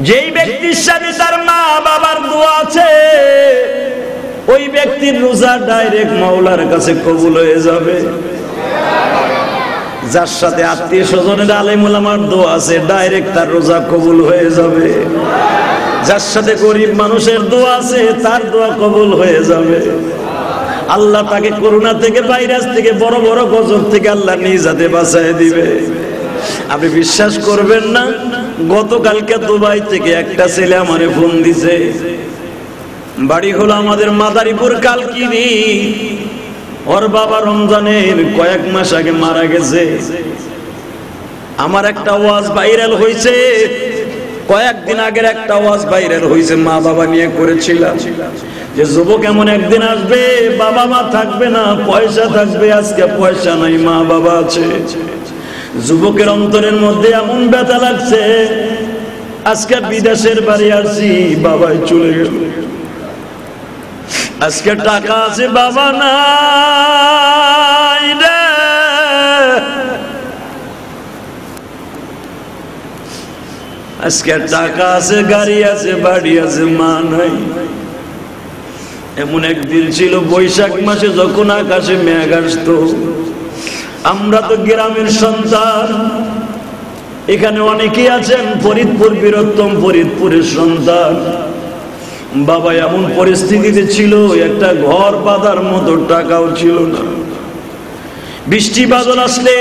যেই ব্যক্তির সাথে তার মা বাবার দোয়া আছে ওই ব্যক্তির রোজা ডাইরেক্ট মাওলার কাছে কবুল হয়ে যাবে। যার সাথে আত্মীয় স্বজনের আলেম ওলামার দোয়া আছে ডাইরেক্ট তার রোজা কবুল হয়ে যাবে। যার সাথে গরিব মানুষের দোয়া আছে তার দোয়া কবুল হয়ে যাবে। আল্লাহ তাকে করোনা থেকে, ভাইরাস থেকে, বড় বড় গজব থেকে আল্লাহ নিজাতে বাঁচায় দিবে। আপনি বিশ্বাস করবেন না, গতকালকে দুবাই থেকে একটা ছেলে আমারে ফোন দিছে। বাড়ি হলো আমাদের মাদারীপুর কালকিনি। ওর বাবা রমজানের কয়েক মাস আগে মারা গেছে। আমার একটা ওয়াজ ভাইরাল হয়েছে, কয়েকদিন আগের একটা ওয়াজ ভাইরাল হয়েছে, মা বাবা নিয়ে করেছিলাম যে যুবক এমন একদিন আসবে বাবা মা থাকবে না, পয়সা থাকবে, আজকে পয়সা নাই মা বাবা আছে। যুবকের অন্তরের মধ্যে এমন ব্যথা লাগছে, আজকে বিদেশের বাড়ি আসছি বাবাই চলে গেল, আজকে টাকা আছে বাবা নাই রে, আজকে টাকা আছে, গাড়ি আছে, বাড়ি আছে, মা নাই। এমন একদিন ছিল বৈশাখ মাসে যখন আকাশে মেঘ আসতো। আমরা তো গ্রামের সন্তান, এখানে অনেকেই আছেন ফরিদপুর বীরত্তম ফরিদপুরের সন্তান। বাবা এমন পরিস্থিতিতে ছিল, একটা ঘর বাঁধার মতো টাকাও ছিল না। বৃষ্টি বাদল আসলে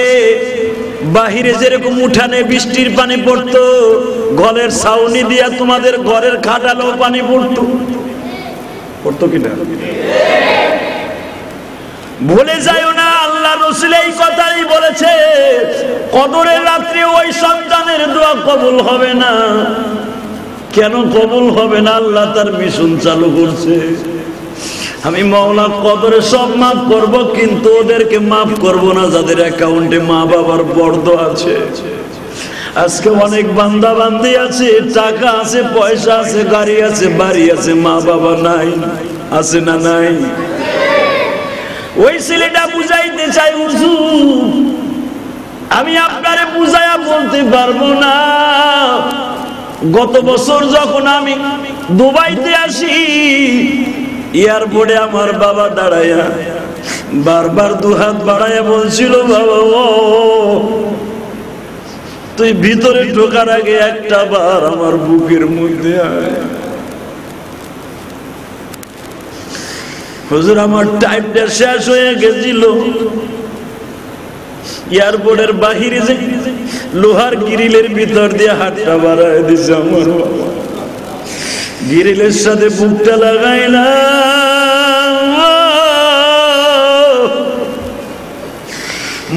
বাহিরে যেরকম উঠানে বৃষ্টির পানি পড়তো, ঘরের ছাউনি দিয়া তোমাদের ঘরের খাটালেও পানি পড়তো, পড়তো কিনা? ভুলে যাইও না, আল্লাহ রাসূল এই কথাই বলেছে, কদরের রাত্রে ওই সন্তানের দোয়া কবুল হবে না। কেন কবুল হবে না? আল্লাহ তার মিশন চালু করছে। আমি মাওলা কদরে সব মাফ করব, কিন্তু ওদেরকে মাফ করব না যাদের অ্যাকাউন্টে মা বাবার বর্দ আছে। আজকে অনেক বান্দা বান্দি আছে, টাকা আছে, পয়সা আছে, গাড়ি আছে, বাড়ি আছে, মা বাবা নাই। আছে না নাই? ওই ছেলেটা বুঝাইতে চাই, হুজুর আমি আপনারে বুঝাইয়া বলতে পারবো না। গত বছর যখন আমি দুবাইতে আসি, এয়ারপোর্টে আমার বাবা দাঁড়াইয়া বারবার দুহাত বাড়াইয়া বলছিল, বাবা ও তুই ভিতরে ঢোকার আগে একটা বার আমার বুকের মধ্যে আয়। হুজুর আমার টাইমটা শেষ হয়ে গেছিল, এয়ারপোর্টের বাহিরে যে লোহার গ্রিলের ভিতর দিয়ে হাতটা বাড়ায় দিছে আমার বাবা, গ্রিলের সাথে বুকটা লাগাইলাম,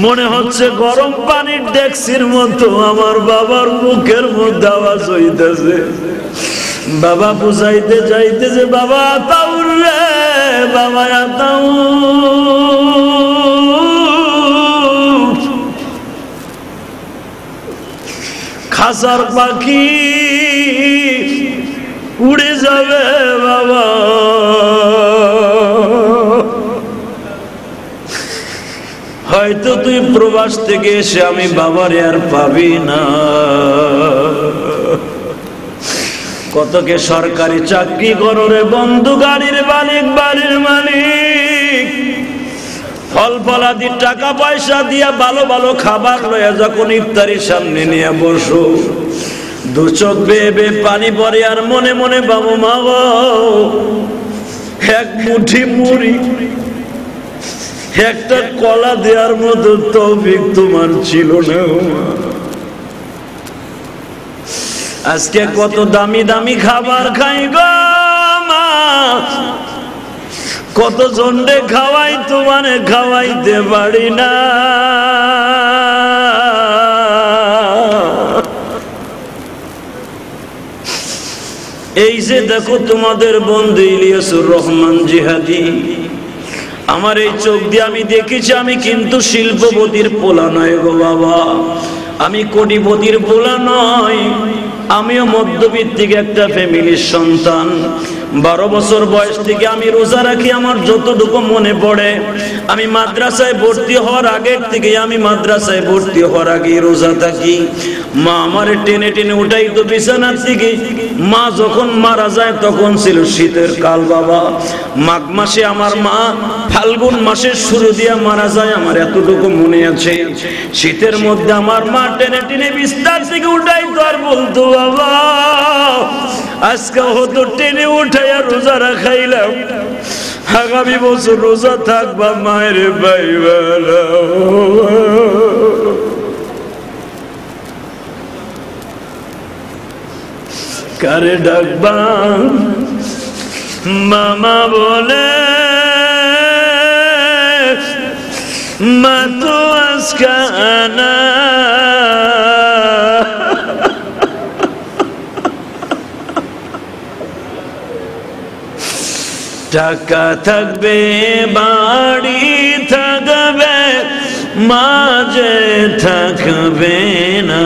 মনে হচ্ছে গরম পানির ডেক্সির মতো আমার বাবার মুখের মধ্যে আওয়াজ হইতেছে। বাবা বুঝাইতে যাইতেছে, বাবা আতাউর রে, বাবা আতাউর, খাসার পাখি উড়ে যাবে বাবা, হয়তো তুই প্রবাস থেকে এসে আমি বাবারে আর পাবি না। কতকে সরকারি চাকরি করো রে বন্ধু, গাড়ির মালিক, বাড়ির মালিক, ফল ফলাদি টাকা পয়সা দিয়া ভালো ভালো খাবার লইয়া যখন ইফতারির সামনে নিয়ে বসো, দু চোখ বেয়ে বেয়ে পানি পড়ে আর মনে মনে বাবু মা গো এক মুঠি মুড়ি, একটা কলা দেওয়ার মতো তৌফিক তোমার ছিল না। আজকে কত দামি দামি খাবার খাই গো মা, কত জন্ডে খাওয়াই, তোমারে খাওয়াইতে পারি না। এই যে দেখো তোমাদের বন্ধু ইলিয়াসুর রহমান জিহাদি, আমার এই চোখ দিয়ে আমি দেখেছি, আমি কিন্তু শিল্পপতির পোলা নয় গো বাবা, আমি কোটিপতির পোলা নয়, আমিও মধ্যবিত্তিক একটা ফ্যামিলির সন্তান। 12 বছর বয়স থেকে আমি রোজা রাখি। আমার যতটুকু মনে পড়ে, আমি মাদ্রাসায় ভর্তি হওয়ার আগের থেকে, আমি মাদ্রাসায় ভর্তি হওয়ার আগে রোজা থাকি। মা আমার টেনে টেনে উঠাইতো বিছানার থেকে। মা যখন মারা যায় তখন ছিল শীতের কাল বাবা। মাঘ মাসে আমার মা ফাল্গুন মাসের শুরু দিয়ে মারা যায়, আমার এতটুকু মনে আছে। শীতের মধ্যে আমার মা টেনে টেনে বিছানা থেকে উঠাইতো আর বলতো, বাবা আজকে হয়তো টেনে উঠাইয়া রোজা রাখাইলাম, আগামী বছর রোজা থাকবা মায়ের পাইবা না। কারে ডাকবা? মামা বলে মা তো আজকে না। টাকা থাকবে, বাড়ি থাকবে, মাঝে থাকবে না।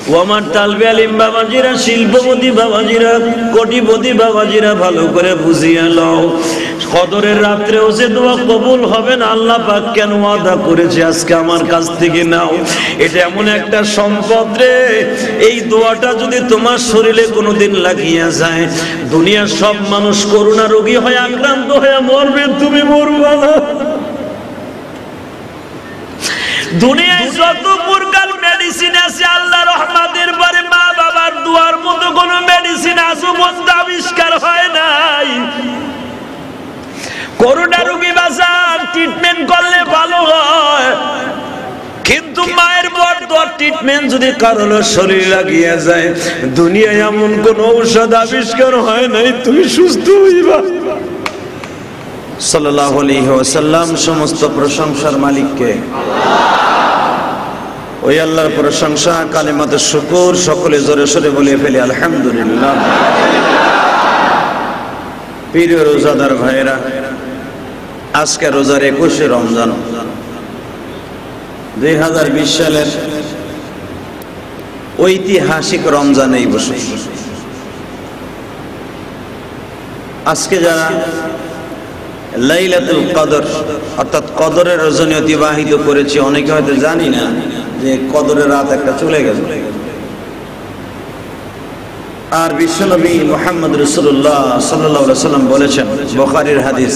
ও আমার তালবে আলিম বাবাজিরা, শিল্পপতি বাবাজিরা, কোটিপতি বাবাজিরা, ভালো করে বুঝিয়ে লও, কদরের রাত্রেও যে দোয়া কবুল হবে না, আল্লাহ পাক কেন ওয়াদা করেছে আজকে আমার কাছ থেকে নাও। এটা এমন একটা সম্পদ রে, এই দোয়াটা যদি তোমার শরীরে কোনোদিন লাগিয়া যায়, দুনিয়ার সব মানুষ করোনা রোগী হয়ে আক্রান্ত হয়ে মরবে, তুমি মরবা না। দুনিয়ায় যত প্রকার মেডিসিন আছে, আল্লাহ রহমতের পরে মা বাবার দোয়ার মতো কোন মেডিসিন আজও পর্যন্ত আবিষ্কার হয় নাই। করোনা রোগী বাঁচার ট্রিটমেন্ট করলে ভালো হয়, কিন্তু মায়ের বড় দোয়ার ট্রিটমেন্ট যদি কারোর শরীরে লাগিয়ে যায়, দুনিয়ায় এমন কোন ঔষধ আবিষ্কার হয় নাই, তুমি সুস্থ হইবা। সাল্লাল্লাহু আলাইহি ওয়াসাল্লাম। সমস্ত প্রশংসার মালিককে, ওই আল্লাহর প্রশংসা, কালিমাতুশ শুকর, সকলে জোরে সোরে বলে ফেলি আলহামদুলিল্লাহ। প্রিয় রোজাদার ভাইরা, আজকে রোজার 21শে রমজান 2020 সালের ঐতিহাসিক রমজান এই বছর। আজকে যারা লাইলাতুল কদর অর্থাৎ কদরের রজনী অতিবাহিত করেছে, অনেকে হয়তো জানি না যে কদরের রাত একটা চলে গেল। আর বিশ্বনবী মুহাম্মদ রাসূলুল্লাহ সাল্লাল্লাহু আলাইহি ওয়াসাল্লাম বলেছেন, বুখারীর হাদিস,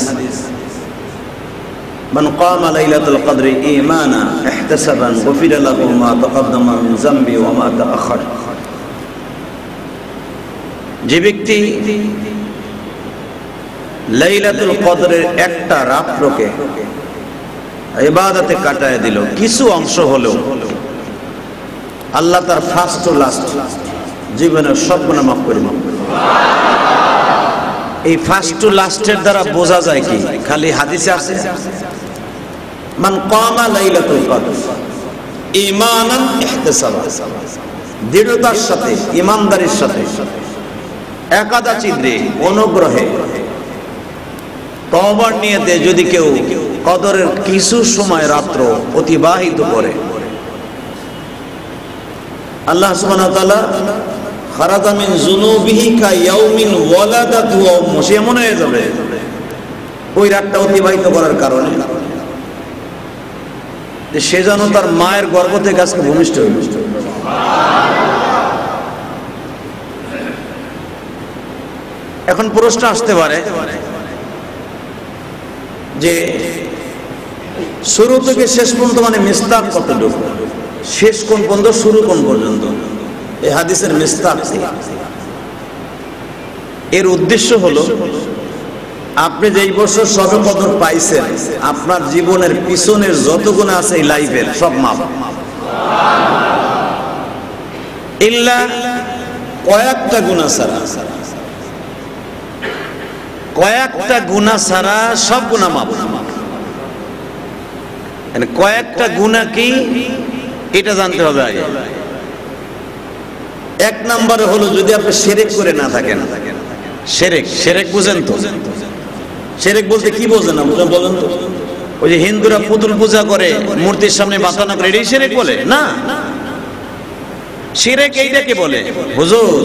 মান কামা লাইলাতুল কদরি ঈমানা ইহতাসাবান গুফিরা লাহু মা তাকাদ্দামা মিন যামবি ওয়া মা তাআখার। যে ব্যক্তি লাইলাতুল কদরের একটা রাতকে ইবাদতে কাটায় দিল, কিছু অংশ হলেও, আল্লাহ তার ফার্স্ট টু লাস্ট জীবনের সব গুনাহ মাফ করে দেন। এই ফার্স্ট টু লাস্টের দ্বারা বোঝা যায় কি? খালি হাদিসে আছে, মান কামা লাইলাতুল কদর ঈমানান ইহতিসাবা, দৃঢ়তার সাথে, ইমানদারির সাথে, একাদা চিন্তে, অনুগ্রহে, তওবার নিয়তে যদি কেউ কদরের কিছু সময় রাত্র অতিবাহিত করে, আল্লাহ সুবহানাহু ওয়া তাআলা খারাজা মিন যুনুবিহি কা ইয়াউমিন ওয়ালাদাতু উম্মু, সে মনে হয়ে যাবে ওই রাতটা অতিবাহিত করার কারণে যে সে যেন তার মায়ের গর্ভ থেকে আজকে ভূমিষ্ঠ হইল। এখন প্রশ্ন আসতে পারে যে শুরু থেকে শেষ পর্যন্ত মানে মিস্তাক কতটুকু, শেষ কোন পর্যন্ত, শুরু কোন পর্যন্ত? এই হাদিসের মিস্তাক, এর উদ্দেশ্য হলো আপনি যেই বছর সবে কদর পাইছেন, আপনার জীবনের পিছনের যত গুনাহ আছে এই লাইফের সব মাপ, ইল্লা কয়েকটা গুনাহ ছাড়া, কয়েকটা গুনাহ ছাড়া সব গুনাহ মাপ। কয়েকটা গুনাহ কি এটা জানতে হবে আগে। এক নম্বরে হলো যদি আপনি শিরক করে না থাকেন। শিরক, শিরক বুঝেন তো? শিরক বলতে কি বোঝেন আপনারা বলেন তো? ওই যে হিন্দুরা পুতুল পূজা করে, মূর্তির সামনে মাথা না করে, এটাই শিরক বলে না? শিরক এইটাকে বলে হুজুর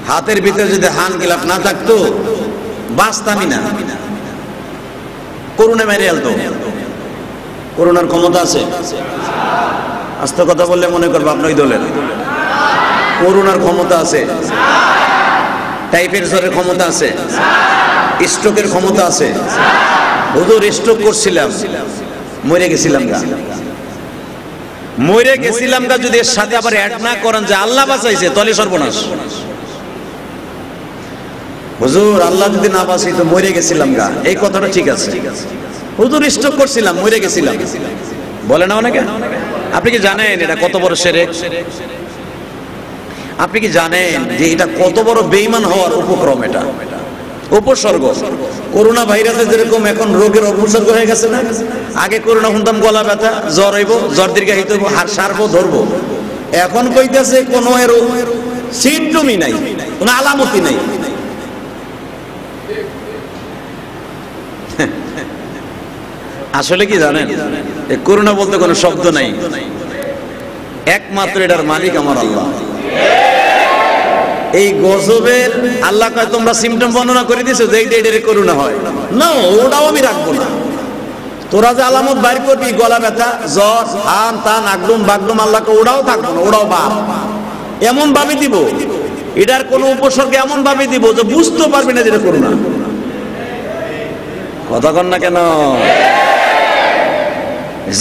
হাতের ভিতরে যদি হ্যান্ড গ্লাভ না থাকতো বাঁচতামই না। করোনা মেরে আলতো। করোনার ক্ষমতা আছে? আস্তে কথা বললে মনে করবো আপনার দলের। করোনার ক্ষমতা আছে, টাইফয়েড জ্বরের ক্ষমতা আছে, স্ট্রোকের ক্ষমতা আছে। হুজুর স্ট্রোক করছিলাম, মরে গেছিলাম গা, মরে গেছিলাম গা। যদি এর সাথে আবার অ্যাড না করেন যে আল্লাহ বাঁচাইছে, তাহলে সর্বনাশ। হুজুর আল্লাহ যদি না বাঁচাই তো মরে গেছিলাম গা, এই কথাটা ঠিক আছে। হুজুর স্ট্রোক করছিলাম, মরে গেছিলাম, বলে না অনেকে। আপনি কি জানেন এটা কত বড় শিরক? আপনি কি জানেন যে এটা কত বড় বেঈমান হওয়ার উপক্রম? এটা উপসর্গ। করোনা ভাইরাসে যেরকম এখন রোগের উপসর্গ হয়ে গেছে না? আগে করোনা শুনতাম গলা ব্যথা, জ্বর হইব, জ্বর দীর্ঘায়িত হইব, হাড় সারবো, ধরবো। এখন কইতেছে কোনো এর সিমটমই নাই, কোনো আলামতই নাই। আসলে কি জানেন, করোনা বলতে কোনো শব্দ নাই, একমাত্র এটার মালিক আমার আল্লাহ। এই গজবের আল্লাহ কয় তোমরা সিমটম বর্ণনা করে দিছো যে এইটা করোনা হয় না, ওটাও আমি রাখবো না। তোরা যে আলামত বাইর করবি, গলা ব্যথা, জ্বর, হান টান, আগডুম বাগডুম, আল্লাহকে ওটাও থাকবো না, ওটাও বাদ। এমন ভাবে দিব, এটার কোনো উপসর্গ এমন ভাবে দিব যে বুঝতে পারবি না যেটা করোনা। কথা কন না কেন?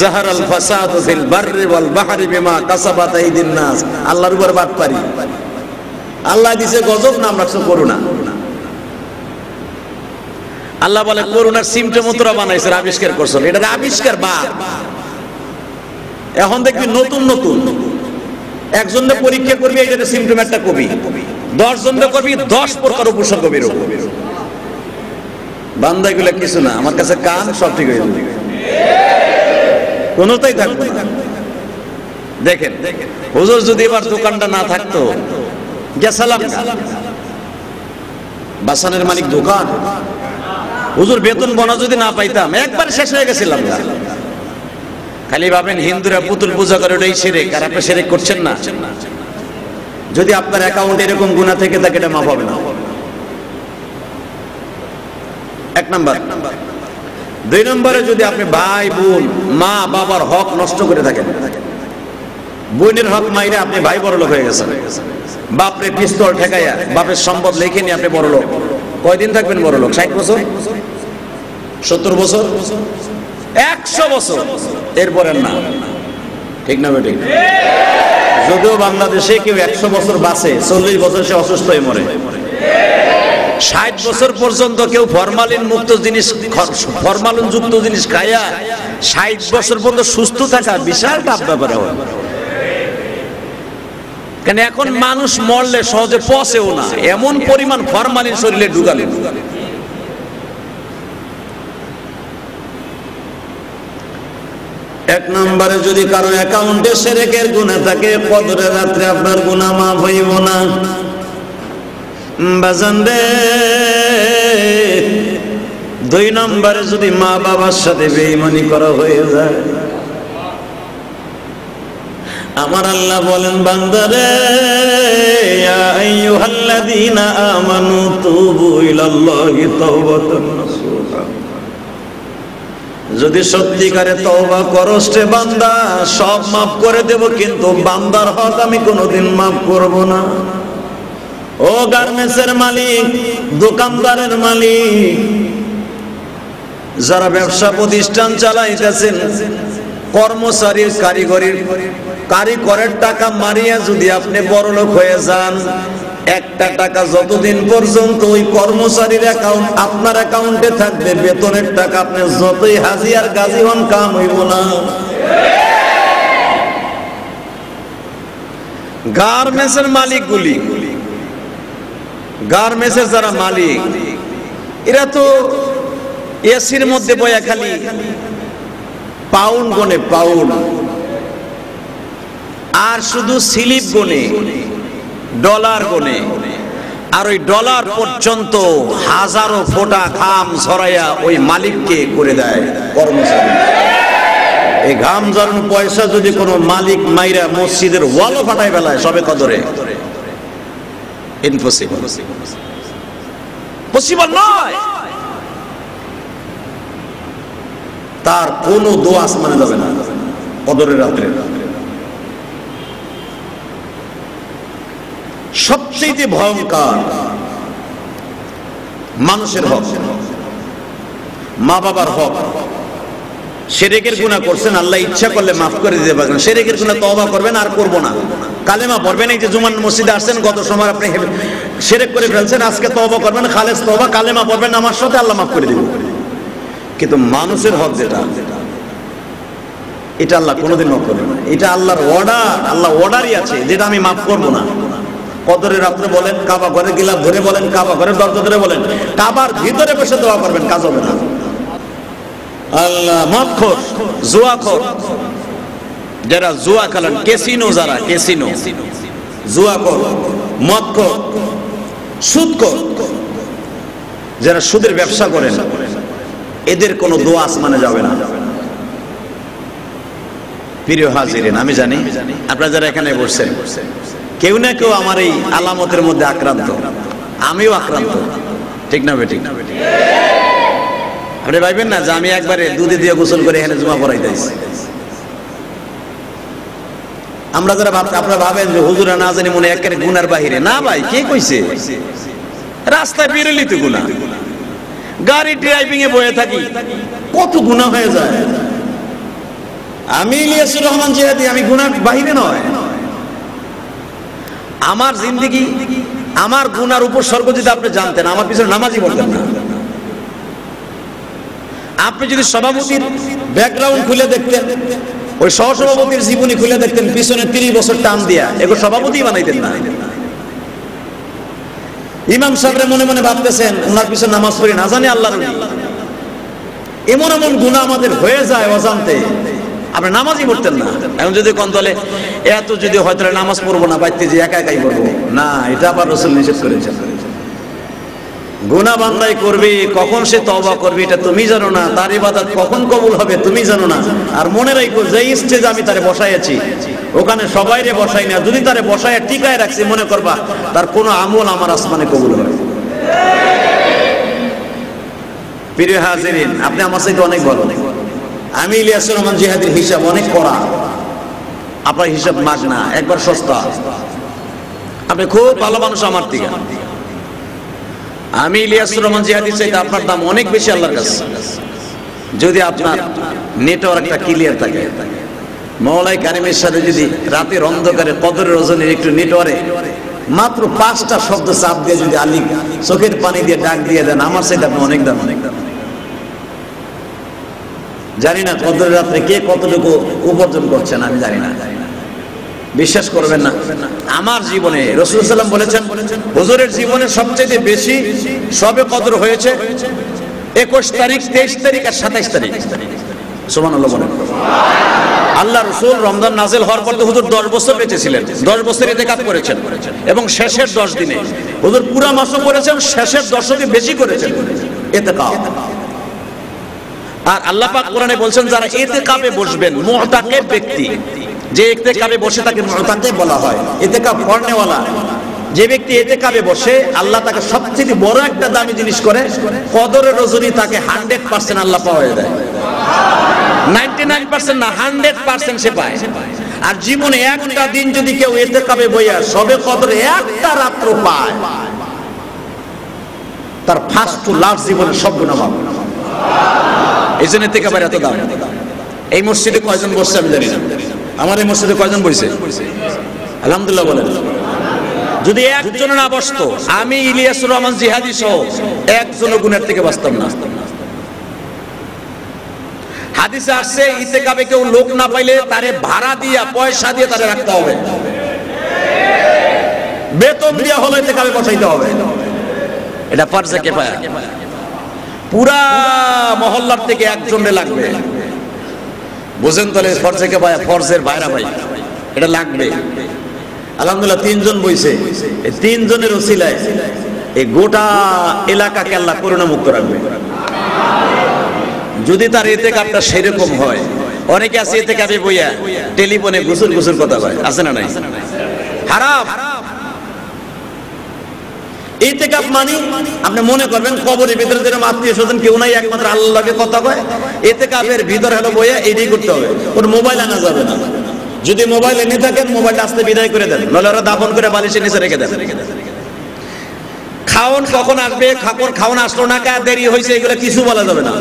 জাহারাল ফাসাদু ফিল বাররি ওয়াল বাহরি বিমা কাসাবাত আইদিন নাস। আল্লাহর উপর বাদ পারি। আল্লাহ দিছে গজব, নাম রাখছো করোনা। আল্লাহ বলে করোনার সিমটম তোরা বানাইছে, আবিষ্কার করছো। এটা আবিষ্কার বাদ। এখন দেখবি নতুন নতুন একজনের পরীক্ষা করবি, এইটার সিমটম একটা কবি, 10 জনের করবি 10 প্রকার উপসর্গ বের হবে। বান্দা এগুলা কিছু না, আমার কাছে কান, সব ঠিক হয়ে যাবে, কোনোটাই থাকবে না। দেখেন হুজুর যদি এবার দোকানটা না থাকতো, গেছালাম বাসানের মালিক দোকান, হুজুর বেতন বনা যদি না পাইতাম একবার শেষ হয়ে গেছিলাম। খালি ভাবেন হিন্দুরা পুতুল পূজা করে, ওটাই শিরক, আর আপনি শিরক করছেন না। যদি আপনার অ্যাকাউন্টে এরকম গুনাহ থেকে থাকে, এটা মাফ হবে না। এক নাম্বার। 2 নম্বরে যদি আপনি ভাই বোন মা বাবার হক নষ্ট করে থাকেন, বোনের হক মাইরে আপনি ভাই বড় লোক হয়ে গেছেন, বাপরে পিস্তল ঠেকাইয়া বাপের সম্পদ লিখে নিয়ে আপনি বড় লোক। কয়দিন থাকবেন বড় লোক? 60 বছর, 70 বছর, 100 বছর, এরপরে না। ঠিক না বেঠিক? যদিও বাংলাদেশে কেউ 100 বছর বাঁচে, 40 বছর সে অসুস্থ হয়ে মরে। 60 বছর পর্যন্ত কেউ ফরমালিন মুক্ত জিনিস, ফরমালিন যুক্ত জিনিস খায়া 60 বছর পর্যন্ত সুস্থ থাকা বিশাল টাফ ব্যাপার হয়। কেন এখন মানুষ মরলে সহজে পচেও না, এমন পরিমাণ ফরমালিন শরীরে ঢুকালে। এক নম্বরে যদি কারো অ্যাকাউন্টে শিরকের গুনাহ থাকে, কদরের রাত্রে আপনার গুনাহ মাফ হইব না। বাজান রে, 2 নম্বরে যদি মা বাবার সাথে বেঈমানি করা হয়ে যায়, আমার আল্লাহ বলেন বান্দারে, ইয়া আইয়ুহাল্লাযীনা আমানু তুবু ইলাল্লাহি তাওবাতান নাসুহা। যদি সত্যিকারে তওবা করস রে বান্দা, সব মাফ করে দেব, কিন্তু বান্দার হক আমি কোনোদিন মাফ করব না। ও গার্মেন্টসের মালিক, দোকানদারের মালিক, যারা ব্যবসা প্রতিষ্ঠান চালাইতেছেন, কর্মচারীর কারিগরের টাকা মারিয়া যদি আপনি বড়লোক হয়ে যান, একটা টাকা যতদিন পর্যন্ত ওই কর্মচারীর অ্যাকাউন্ট আপনার অ্যাকাউন্টে থাকবে, বেতনের টাকা আপনি যতই হাজি আর গাজী হন, কাম হইব না। গার্মেন্টসের মালিকগুলি, গার্মেন্টসের যারা মালিক, এরা তো এসির মধ্যে বয়া খালি পাউন্ড গনে, পাউন্ড, আর শুধু স্লিপ গনে, ডলার গনে, আর ওই ডলার পর্যন্ত হাজারো ফোঁটা ঘাম ঝরাইয়া ওই মালিককে করে দেয় কর্মচারী। এই ঘাম ঝরানো পয়সা যদি কোনো মালিক মাইরা মসজিদের ওয়ালও ফাটাই ফেলায় সবে কদরে, ইম্পসিবল, পসিবল নয়। তার কোন দোয়া আসমানে যাবে না কদরের রাত্রে। সবচেয়ে ভয়ঙ্কর মানুষের হক, মা বাবার হক। শিরকের গুনাহ করছেন, আল্লাহ ইচ্ছা করলে মাফ করে দিতে পারেন। শিরকের গুনাহ তওবা করবেন আর করব না, কালেমা পড়বেন। এই যে জুমান মসজিদে আসছেন, গত সময় আপনি শিরক করে ফেলছেন, আজকে তওবা করবেন, খালেস তওবা, কালেমা পড়বেন, আমার সাথে আল্লাহ মাফ করে দিবেন। কিন্তু মানুষের হক যেটা, এটা আল্লাহ কোনোদিন মাফ করবে না। এটা আল্লাহর অর্ডার, আল্লাহ অর্ডারই আছে যেটা আমি মাফ করব না। কদরের রাত্রে বলেন, কাবা ঘরে গিলাফ ধরে বলেন, কাবা ঘরের দরজা ধরে বলেন, কাবার ভিতরে বসে দোয়া করবেন, কাজ হবে না। আল্লাহ মদখোর, জুয়াখোর, যারা জুয়া খেলেন, ক্যাসিনো, যারা ক্যাসিনো, জুয়াখোর, মদখোর, সুদখোর, যারা সুদের ব্যবসা করেন, এদের কোনো দোয়া আসমানে যাবে না। প্রিয় হাজিরিন, আমি জানি আপনারা যারা এখানে বসছেন, কেউ না কেউ আমার এই আলামতের মধ্যে আক্রান্ত, আমিও আক্রান্ত, ঠিক না বেঠিক? আপনি ভাববেন না যে আমি একবারে দুধে দিয়ে গোসল করে এখানে জুমা পড়াইতেছি। আমরা যারা আপনারা ভাবেন যে হুজুরা না জানি মনে একেবারে গুনার বাহিরে, না ভাই, কে কইছে? রাস্তায় বেরোলি তো গুনাহ, গাড়ি ড্রাইভিং এ বয়ে থাকি কত গুনাহ হয়ে যায়। আমি ইলিয়াসুর রহমান জিহাদি, আমি গুনার বাহিরে নয়। আমার জিন্দেগি, আমার গুনার উপসর্গ যদি আপনি জানতেন, আমার পিছনে নামাজই পড়তেন না। আপনি যদি সভাপতির ব্যাকগ্রাউন্ড খুলে দেখতেন, ওই সহসভাপতির জীবনী খুলে দেখতেন, পিছনে 30 বছর টান দিয়া এগো সভাপতি বানাইতেন না। ইমাম সাহেবরা মনে মনে ভাবতেছেন ওনার পিছনে নামাজ পড়ি, না জানি আল্লাহর ওলি। এমন এমন গুনাহ আমাদের হয়ে যায় অজান্তে, আপনি নামাজই পড়তেন না। এখন যদি কোন দলে এত যদি হয়তো নামাজ পড়বো না, বাইতে যে একা একাই পড়বো না, এটা আবার রাসূল নিষেধ করেছেন। গুনাহ বান্দাই করবে, কখন সে তওবা করবে এটা তুমি জানো না, তার ইবাদত কখন কবুল হবে তুমি জানো না। আর মনে রাখো, যে স্টেজ আমি তারে বসাইছি, ওখানে সবাইরে বসাই না, যদি তারে বসায় টিকায় রাখছি, মনে করবা তার কোনো আমল আমার আসমানে কবুল হবে। প্রিয় হাজিরিন, আপনি আমার সাথে অনেক বড়, আমি ইলিয়াসুর রহমান জিহাদির হিসাব অনেক করা, আপনার হিসাব মাগ না, একবার সস্তা। আপনি খুব ভালো মানুষ আমার থেকে। আমি ইলিয়াসুর রহমান জিহাদির চাইতে আপনার দাম অনেক বেশি আল্লাহর কাছে, যদি আপনার নেটওয়ার্কটা ক্লিয়ার থাকে। মওলাই কারিমের সাথে যদি রাতের অন্ধকারে কদরের রজনীর একটু নেটওয়ার্কে মাত্র 5টা শব্দ চাপ দিয়ে যদি আলী চোখের পানি দিয়ে ডাক দিয়ে দেন, আমার চাইতে আপনি অনেক দাম, অনেক দাম। জানি না কদরের রাত্রে কে কতটুকু উপার্জন করছেন, আমি জানি না, বিশ্বাস করবেন না। আমার জীবনে রাসূল সাল্লাল্লাহু আলাইহি ওয়াসাল্লাম বলেছেন, হুজুরের জীবনে সবচেয়ে বেশি সবে কদর হয়েছে 21 তারিখ, 23 তারিখ আর 27 তারিখ। সুবহানাল্লাহ বলেন। আল্লাহ রাসূল রমজান নাযিল হওয়ার পর তো হুজুর 10 বছর বেঁচে ছিলেন, 10 বছর ইতিকাফ করেছেন, এবং শেষের 10 দিনে হুজুর পুরো মাসও করেছেন, শেষের 10কে বেশি করেছেন ইতিকাফ। আর আল্লাহ পাক কোরআনে বলছেন, যারা ইতিকাফে বসবেন, মুতাকিব ব্যক্তি, যে ইতিকাফে বসে তাকে মুতাকিব বলা হয়, ইতিকাফ করনেওয়ালা। যে ব্যক্তি ইতিকাফে বসে, আল্লাহ তাকে সবচেয়ে বড় একটা দামি জিনিস করে, কদরের রজনী তাকে 100% আল্লাহ পাওয়া যায়। 99% না, 100% সে পায়। আর জীবনে একটা দিন যদি কেউ ইতিকাফে বইয়া সবে কদরে একটা রাত্র পায়, তার ফার্স্ট টু লাস্ট জীবনের সব গুনাহ মাফ। এই জন্য ইতিকাফের এত দাম। এই মসজিদে কয়জন বসছে আমি জানি না, আমার এই মসজিদে কয়জন বসছে? আলহামদুলিল্লাহ বলেন। যদি একজন না বসতো, আমি ইলিয়াসুর রহমান জিহাদি সহ একজন গুনার থেকে বাঁচতাম না। হাদিসে আসছে, ইতিকাফে কেউ লোক না পাইলে তারে ভাড়া দিয়া, পয়সা দিয়ে তারে রাখতে হবে, বেতন দিয়া হলে ইতিকাফে বসাইতে হবে। এটা ফরজে কিফায়া, পুরা মহল্লার থেকে একজনে লাগবে। বুঝেন তাহলে ফরজে কিফায়া, ফরজের বাইরা ভাই, এটা লাগবে। আলহামদুলিল্লাহ 3 জন বইছে, এই 3 জনের ওসিলায় এই গোটা এলাকাকে আল্লাহ করোনা মুক্ত রাখবে। যদি তার ইতিকাফটা সেরকম হয়। অনেকে আছে ইতিকাফে বইয়া টেলিফোনে গুসুর গুসুর কথা কয়, আছে না নাই? হারাম। ইতিকাফ মানে আপনি মনে করবেন কবরের ভিতরে যেরকম আত্মীয় স্বজন কেউ নাই, একমাত্র আল্লাহকে কথা কয়, ইতিকাফের ভিতর হলো বইয়া এটাই করতে হবে, ওর মোবাইল আনা যাবে না। যদি মোবাইল এনে থাকেন মোবাইলটা আস্তে বিদায় করে দেন, নইলে ওরা দাফন করে বালিশের নিচে রেখে দেন। খাওন কখন আসবে, খাওন আসলো না, কা দেরি হয়েছে, এগুলো কিছু বলা যাবে না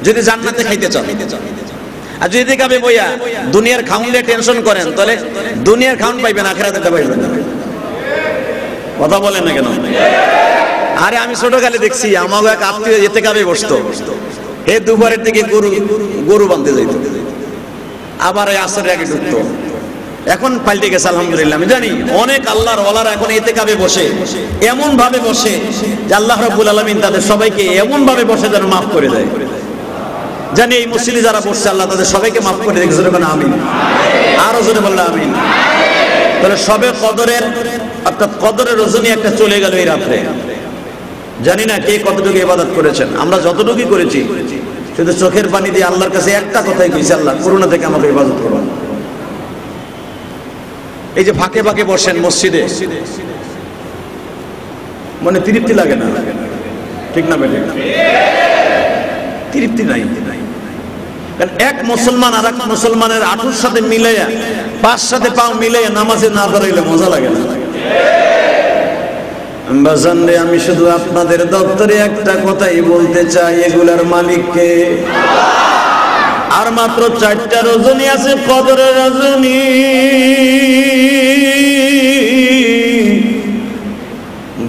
যদি জান্নাতে খাইতে চান। আর যদি ইতিকাফে বইয়া দুনিয়ার খাউনলে টেনশন করেন, তাহলে দুনিয়ার খাউন পাইবেন, আখিরাতে পাইবেন না। কথা বলেন না কেন? আরে আমি ছোটকালে দেখছি আমাকে এক আত্মীয় ইতিকাফে বসতো, এই দুপুরের দিকে গরু বাঁধতে যাইত, আবার এই আসরের আগে ঢুকতো। এখন পাল্টে গেছে আলহামদুলিল্লাহ। আমি জানি অনেক আল্লাহর ওয়ালারা এখন ইতিকাফে বসে, এমন ভাবে বসে যে আল্লাহ রাব্বুল আলামিন তাদের সবাইকে এমন ভাবে বসে যেন মাফ করে দেয়। জানি এই মসজিদে যারা বসছে আল্লাহ তাদের সবাইকে মাফ করে দেয়। জোরে বলেন আমিন, আরো জোরে বললাম আমিন। তাহলে সবে কদরের অর্থাৎ কদরের রজনী একটা চলে গেল এই রাত্রে। জানি না কে কতটুকু ইবাদত করেছেন, আমরা যতটুকুই করেছি শুধু চোখের পানি দিয়ে আল্লাহর কাছে একটা কথাই কইছি, আল্লাহ করোনা থেকে আমাকে ইবাদত করুন। এই যে ফাঁকে ফাঁকে বসেন মসজিদে, মানে তৃপ্তি লাগে না, ঠিক না বেটে? তৃপ্তি নাই। কারণ এক মুসলমান আর এক মুসলমানের আঁটুর সাথে মিলাইয়া, পাঁচ সাথে পাও মিলাইয়া নামাজে না দাঁড়াইলে মজা লাগে না। আমি শুধু আপনাদের দপ্তরে একটা কথাই বলতে চাই, এগুলার মালিককে। আর মাত্র 4টা রজনী আছে কদরের রজনী।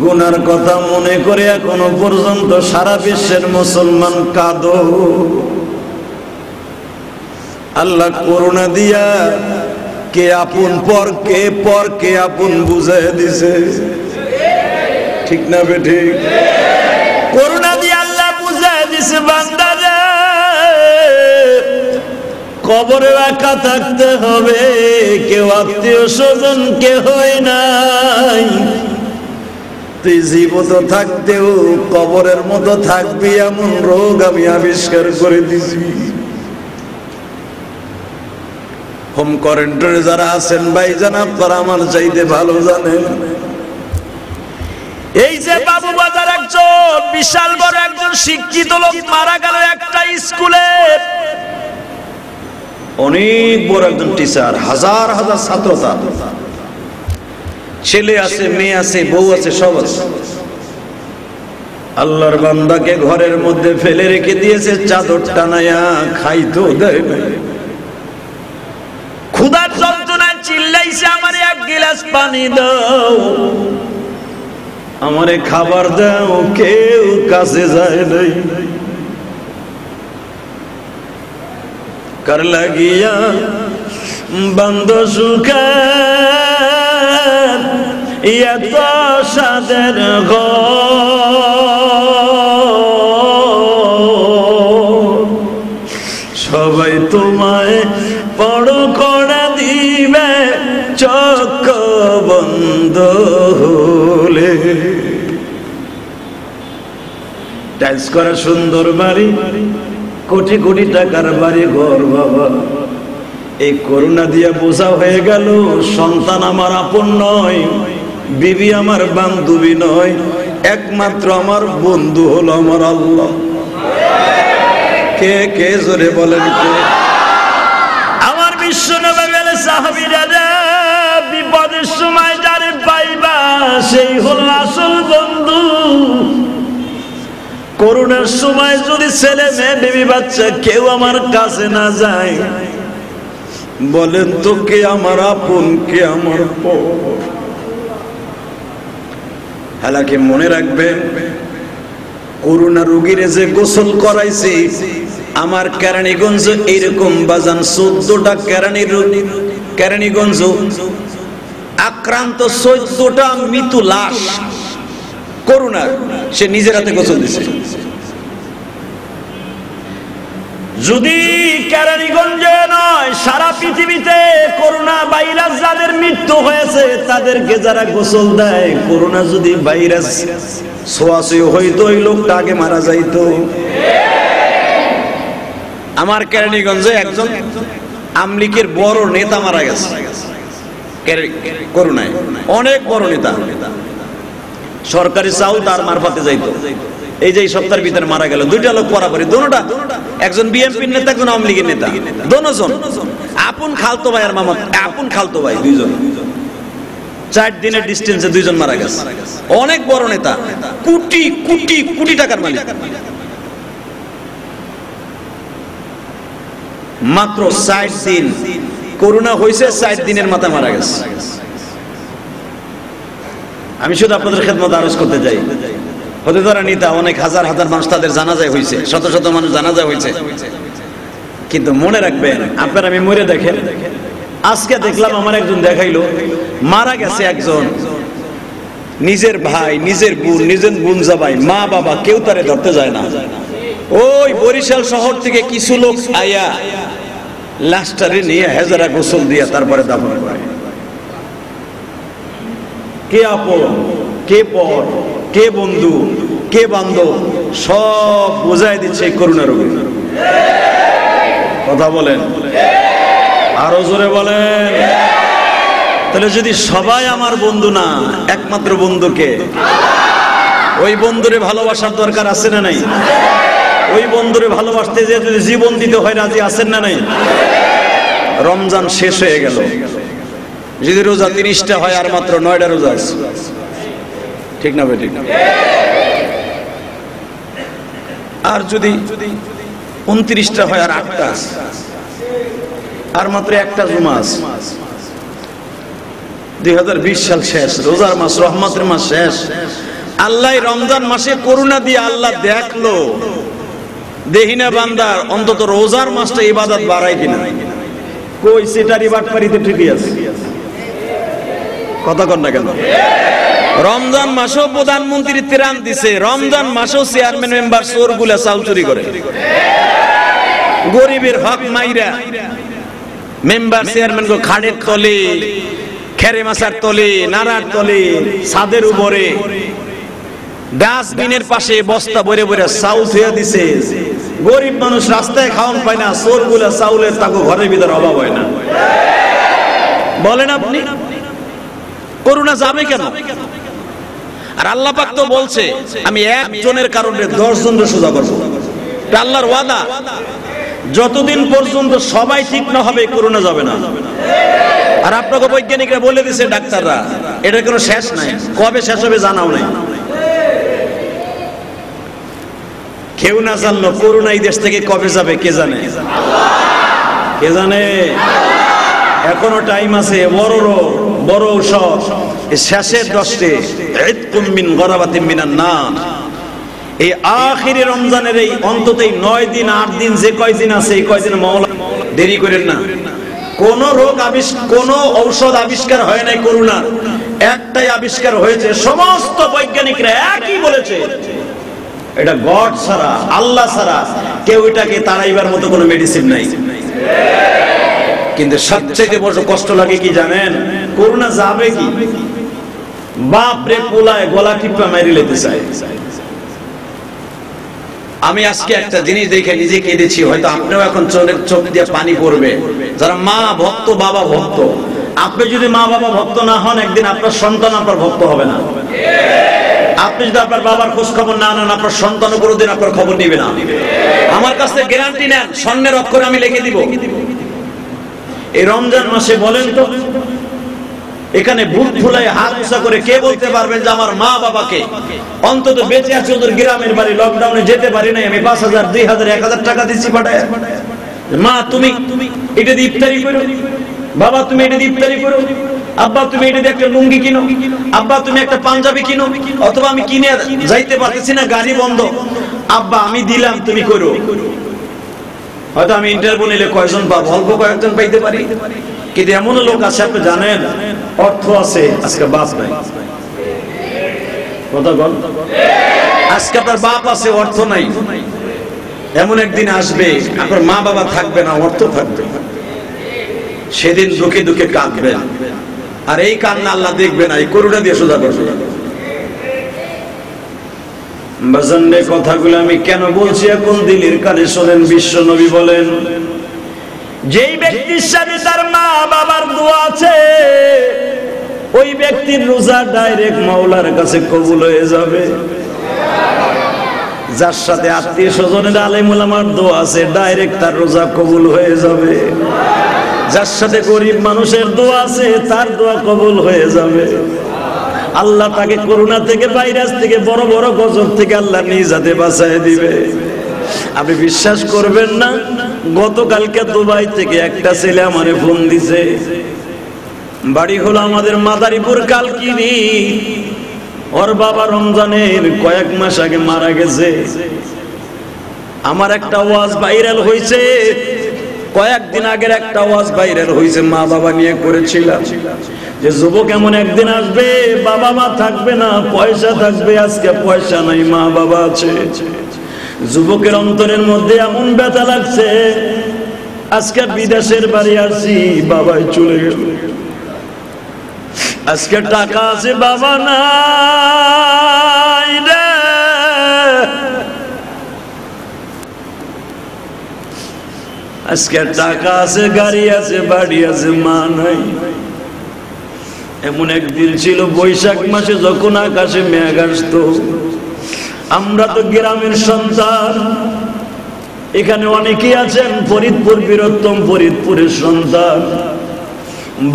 গুনার কথা মনে করে এখনো পর্যন্ত সারা বিশ্বের মুসলমান কাঁদো। আল্লাহ করুণা দিয়া কে আপন পর কে আপন বুঝাই দিছে, ঠিক না বেঠি? করুণা দিয়ে আল্লাহ বুঝাই দিছে বান্দারে কবরে একা থাকতে হবে, কেউ আত্মীয় স্বজন কেউ হয় নাই। তুই জীবিত থাকতেও কবরের মতো থাকবি, এমন রোগ আমি আবিষ্কার করে দিছি। হোম কোয়ারেন্টাইনে যারা আছেন ভাইজান, আপনারা আমার চাইতে ভালো জানেন। এই যে বাবু বাজার একজন বিশাল বড় একজন শিক্ষিত লোক মারা গেল একটা স্কুলে, অনেক বড় একজন টিচার, হাজার হাজার ছাত্র, ছেলে আছে, মেয়ে আছে, বউ আছে, সব আছে। আল্লাহর বান্দাকে ঘরের মধ্যে ফেলে রেখে দিয়েছে, চাদর টানায়া খাইতো দেয় না। ক্ষুধার যন্ত্রণায় চিল্লাইছে, আমারে এক গ্লাস পানি দাও, আমারে খাবার দাও, কেউ কাছে যায় নাই। কার লাগিয়া বান্দ সুখে এত সাদের সবাই তোমায় বড় করে দিবে চোখ বন্ধ হলে। টাইলস করা সুন্দর বাড়ি, কোটি কোটি টাকার বাড়ি ঘর, বাবা এই করোনা দিয়া বোঝা হয়ে গেল সন্তান আমার আপন নয়, বিবি আমার বান্ধবী নয়, একমাত্র আমার বন্ধু হলো আমার আল্লাহ। কে কে জোরে বলেন কে? আমার বিশ্ব নবী বলে সাহাবীরা বিপদের সময় যারে পাইবা সেই হলো আসল বন্ধু। করোনার সময় যদি ছেলে মেয়ে বিবি বাচ্চা কেউ আমার কাছে না যায়, বলেন তো কে আমার আপন কে আমার পর? হালাকি মনে রাখবেন, করোনা রোগীর যে গোসল করাইছে আমার কেরানীগঞ্জ এইরকম বাজান 14টা কেরানীগঞ্জ আক্রান্ত 14টা মৃত লাশ করোনা, সে নিজের হাতে গোসল দিছে। যদি কেরানীগঞ্জে নয় সারা পৃথিবীতে করোনা ভাইরাস যাদের মৃত্যু হয়েছে তাদেরকে যারা গোসল দেয়, করোনা যদি ভাইরাস ছোঁয়াছুঁই হইতো ওই লোকটা আগে মারা যাইতো। আমার কেরানীগঞ্জে একজন আমলিকের বড় নেতা মারা গেছে করোনায়, অনেক বড় নেতা, সরকারি চাউল তার মারফতে যাইতো। এই যে এই সপ্তাহের ভিতরে মারা গেল দুইটা লোক পরাপরি, দোনোটা, একজন বিএনপির নেতা, একজন আওয়ামী লীগের নেতা, দোনোজন আপন খালতো ভাই আর মামা, আপন খালতো ভাই দুইজন, 4 দিনের ডিস্টেন্সে দুইজন মারা গেছে। অনেক বড় নেতা, কোটি কোটি কোটি টাকার মালিক, মাত্র 60 দিন করোনা হয়েছে, 60 দিনের মাথায় মারা গেছে। আমি শুধু আপনাদের খেদমত আরজ করতে চাই, হতে ধরা নেতা অনেক হাজার হাজার মানুষ তাদের জানাজায় হয়েছে, শত শত মানুষ জানাজায় হয়েছে, কিন্তু মনে রাখবেন আপনারা আমি মরে দেখেন। আজকে দেখলাম আমার একজন দেখাইলো মারা গেছে একজন, নিজের ভাই, নিজের বোন, নিজের বোন জামাই, মা বাবা কেউ তারে ধরতে যায় না। ওই বরিশাল শহর থেকে কিছু লোক আয়া লাশটারে নিয়ে হেজারা গোসল দিয়ে তারপরে দাফন করে। কে আপন, কে পর, কে বন্ধু, কে বান্ধব, সব বোঝাই দিচ্ছে এই করোনা রোগে। কথা বলেন, আরো জোরে বলেন। তাহলে যদি সবাই আমার বন্ধু না, একমাত্র বন্ধুকে, ওই বন্ধুরে ভালোবাসার দরকার আছে না নাই? ওই বন্ধুরে ভালোবাসতে যে যদি জীবন দিতে হয় রাজি আছেন না নাই? রমজান শেষ হয়ে গেল, যদি রোজা 30টা হয় আর মাত্র 9টা রোজা আছে, ঠিক না ভাই? ঠিক না? আর যদি 29টা হয় আর 8টা আছে, আর মাত্র একটা জুমা আছে। 2020 সাল শেষ, রোজার মাস, রহমতের মাস শেষ। আল্লাহ রমজান মাসে করুণা দিয়ে আল্লাহ দেখলো দেহিনা বান্দার অন্তত রোজার মাসটা ইবাদত বাড়ায় কিনা। কই সেটারি বাটপারিতে ঠিকই আছে, কথা কন না কেন? রমজান মাসেও প্রধানমন্ত্রী ত্রাণ দিছে, রমজান মাসেও চেয়ারম্যান মেম্বার চোর গুলা চাউল চুরি করে, গরিবের হক মাইরা মেম্বার চেয়ারম্যান গো খাড়ের তলে, খেরে মাছার তলে, নাড়ার তলে, ছাদের উপরে, ডাস্টবিনের পাশে বস্তা ভরে ভরে চাউল থুয়া দিছে। গরিব মানুষ রাস্তায় খাওয়ান পায় না, চোর গুলা চাউলের তাকে ঘরের ভিতরে অভাব হয় না। বলেন আপনি করোনা যাবে কেন? আর আল্লাহ পাক তো বলছে আমি একজনের কারণে 10 জনের সোজা করব। এটা আল্লাহর ওয়াদা। যতদিন পর্যন্ত সবাই ঠিক না হবে করোনা যাবে না। আর আপনাকে বৈজ্ঞানিকরা বলে দিছে, ডাক্তাররা, এটা কোনো শেষ নাই, কবে শেষ হবে জানাও নাই। কেউ না জানলো করোনা এই দেশ থেকে কবে যাবে কে জানে? কে জানে? এখনো টাইম আছে। বড় ঔষধ শেষের 10টে ইতকুম মিন গরাবাতিন মিনান নার। এই আখিরি রমজানের এই অন্তত 9 দিন 8 দিন যে কয়দিন আছে, এই কয়দিন মাওলা দেরি করেন না। কোন রোগ কোন ঔষধ আবিষ্কার হয় নাই করোনা, একটাই আবিষ্কার হয়েছে। সমস্ত বৈজ্ঞানিকরা একই বলেছে, এটা গড ছাড়া, আল্লাহ ছাড়া কেউ এটাকে তাড়াইবার মতো কোনো মেডিসিন নাই। কিন্তু সবচেয়ে বড় কষ্ট লাগে কি জানেন? করোনা যাবে কি, বাপ রে পোলায় গলা টিপা মারি লেতে চায়। আমি আজকে একটা জিনিস দেখে নিজে কেঁদেছি, হয়তো আপনিও এখন চোখ দিয়ে পানি পড়বে। যারা মা ভক্ত, বাবা ভক্ত, আপনি যদি মা বাবা ভক্ত না হন, একদিন আপনার সন্তান আপনার ভক্ত হবে না। আপনি যদি আপনার বাবার খোঁজ খবর না নেন, আপনার সন্তানও কোনোদিন আপনার খবর নিবে না। আমার কাছে গ্যারান্টি নেন, স্বর্ণের অক্ষরে আমি লিখে দিব। এই রমজান মাসে বলেন তো, এখানে বুক ফুলায় হাত উঁচা করে কে বলতে পারবেন যে আমার মা বাবাকে অন্তত বেঁচে আছে, ওদের গ্রামের বাড়ি, লকডাউনে যেতে পারি নাই, আমি 5,000 2,000 1,000 টাকা দিচ্ছি পাঠায়, মা তুমি এটা দিয়ে ইফতারি করো, বাবা তুমি এটা দিয়ে ইফতারি করো, আব্বা তুমি এটা দিয়ে একটা লুঙ্গি কিনো, আব্বা তুমি একটা পাঞ্জাবি কিনো, অথবা আমি কিনে যাইতে পারতেছি না, গাড়ি বন্ধ, আব্বা আমি দিলাম তুমি করো। হয়তো আমি ইন্টারভিউ নিলে কয়জন পাবো? অল্প কয়েকজন পাইতে পারি। কিন্তু এমন লোক আছে, আপনি জানেন, অর্থ আছে, আজকে বাপ নাই। কথা বল, আজকে আপনার বাপ আছে, অর্থ নাই। এমন একদিন আসবে আপনার মা বাবা থাকবে না, অর্থ থাকবে, সেদিন দুঃখে দুঃখে কাঁদবেন। আর এই কান্না আল্লাহ দেখবে না, এই করুণা দিয়ে সোজা করবে। বাজানরে কথাগুলো আমি কেন বলছি এখন দিলের কানে শোনেন। বিশ্ব নবী বলেন, যেই ব্যক্তির সাথে তার মা বাবার দোয়া আছে, ওই ব্যক্তির রোজা ডাইরেক্ট মাওলার কাছে কবুল হয়ে যাবে। যার সাথে আত্মীয় স্বজনের আলেম ওলামার দোয়া আছে ডাইরেক্ট তার রোজা কবুল হয়ে যাবে। যার সাথে গরিব মানুষের দোয়া আছে তার দোয়া কবুল হয়ে যাবে। আল্লাহ তাকে করোনা থেকে, ভাইরাস থেকে, বড় বড় গজব থেকে আল্লাহ নিজ হাতে বাঁচায় দিবে। আপনি বিশ্বাস করবেন না, গতকালকে দুবাই থেকে একটা ছেলে আমারে ফোন দিছে। বাড়ি হলো আমাদের মাদারীপুর কালকিনি। ওর বাবা রমজানের কয়েক মাস আগে মারা গেছে। আমার একটা ওয়াজ ভাইরাল হয়েছে, কয়েকদিন আগের একটা ওয়াজ ভাইরাল হয়েছে, মা বাবা নিয়ে করেছিলাম যে যুবক এমন একদিন আসবে বাবা মা থাকবে না, পয়সা থাকবে, আজকে পয়সা নাই মা বাবা আছে। যুবকের অন্তরের মধ্যে এমন ব্যথা লাগছে, আজকে বিদেশের বাড়ি আসি বাবাই চলে গেল, আজকে টাকা আছে বাবা নাই রে, আজকে টাকা আছে, গাড়ি আছে, বাড়ি আছে, মা নাই। এমন একদিন ছিল বৈশাখ মাসে যখন আকাশে মেঘ আসতো। আমরা তো গ্রামের সন্তান, এখানে অনেকেই আছেন ফরিদপুর বীরত্তম ফরিদপুরের সন্তান।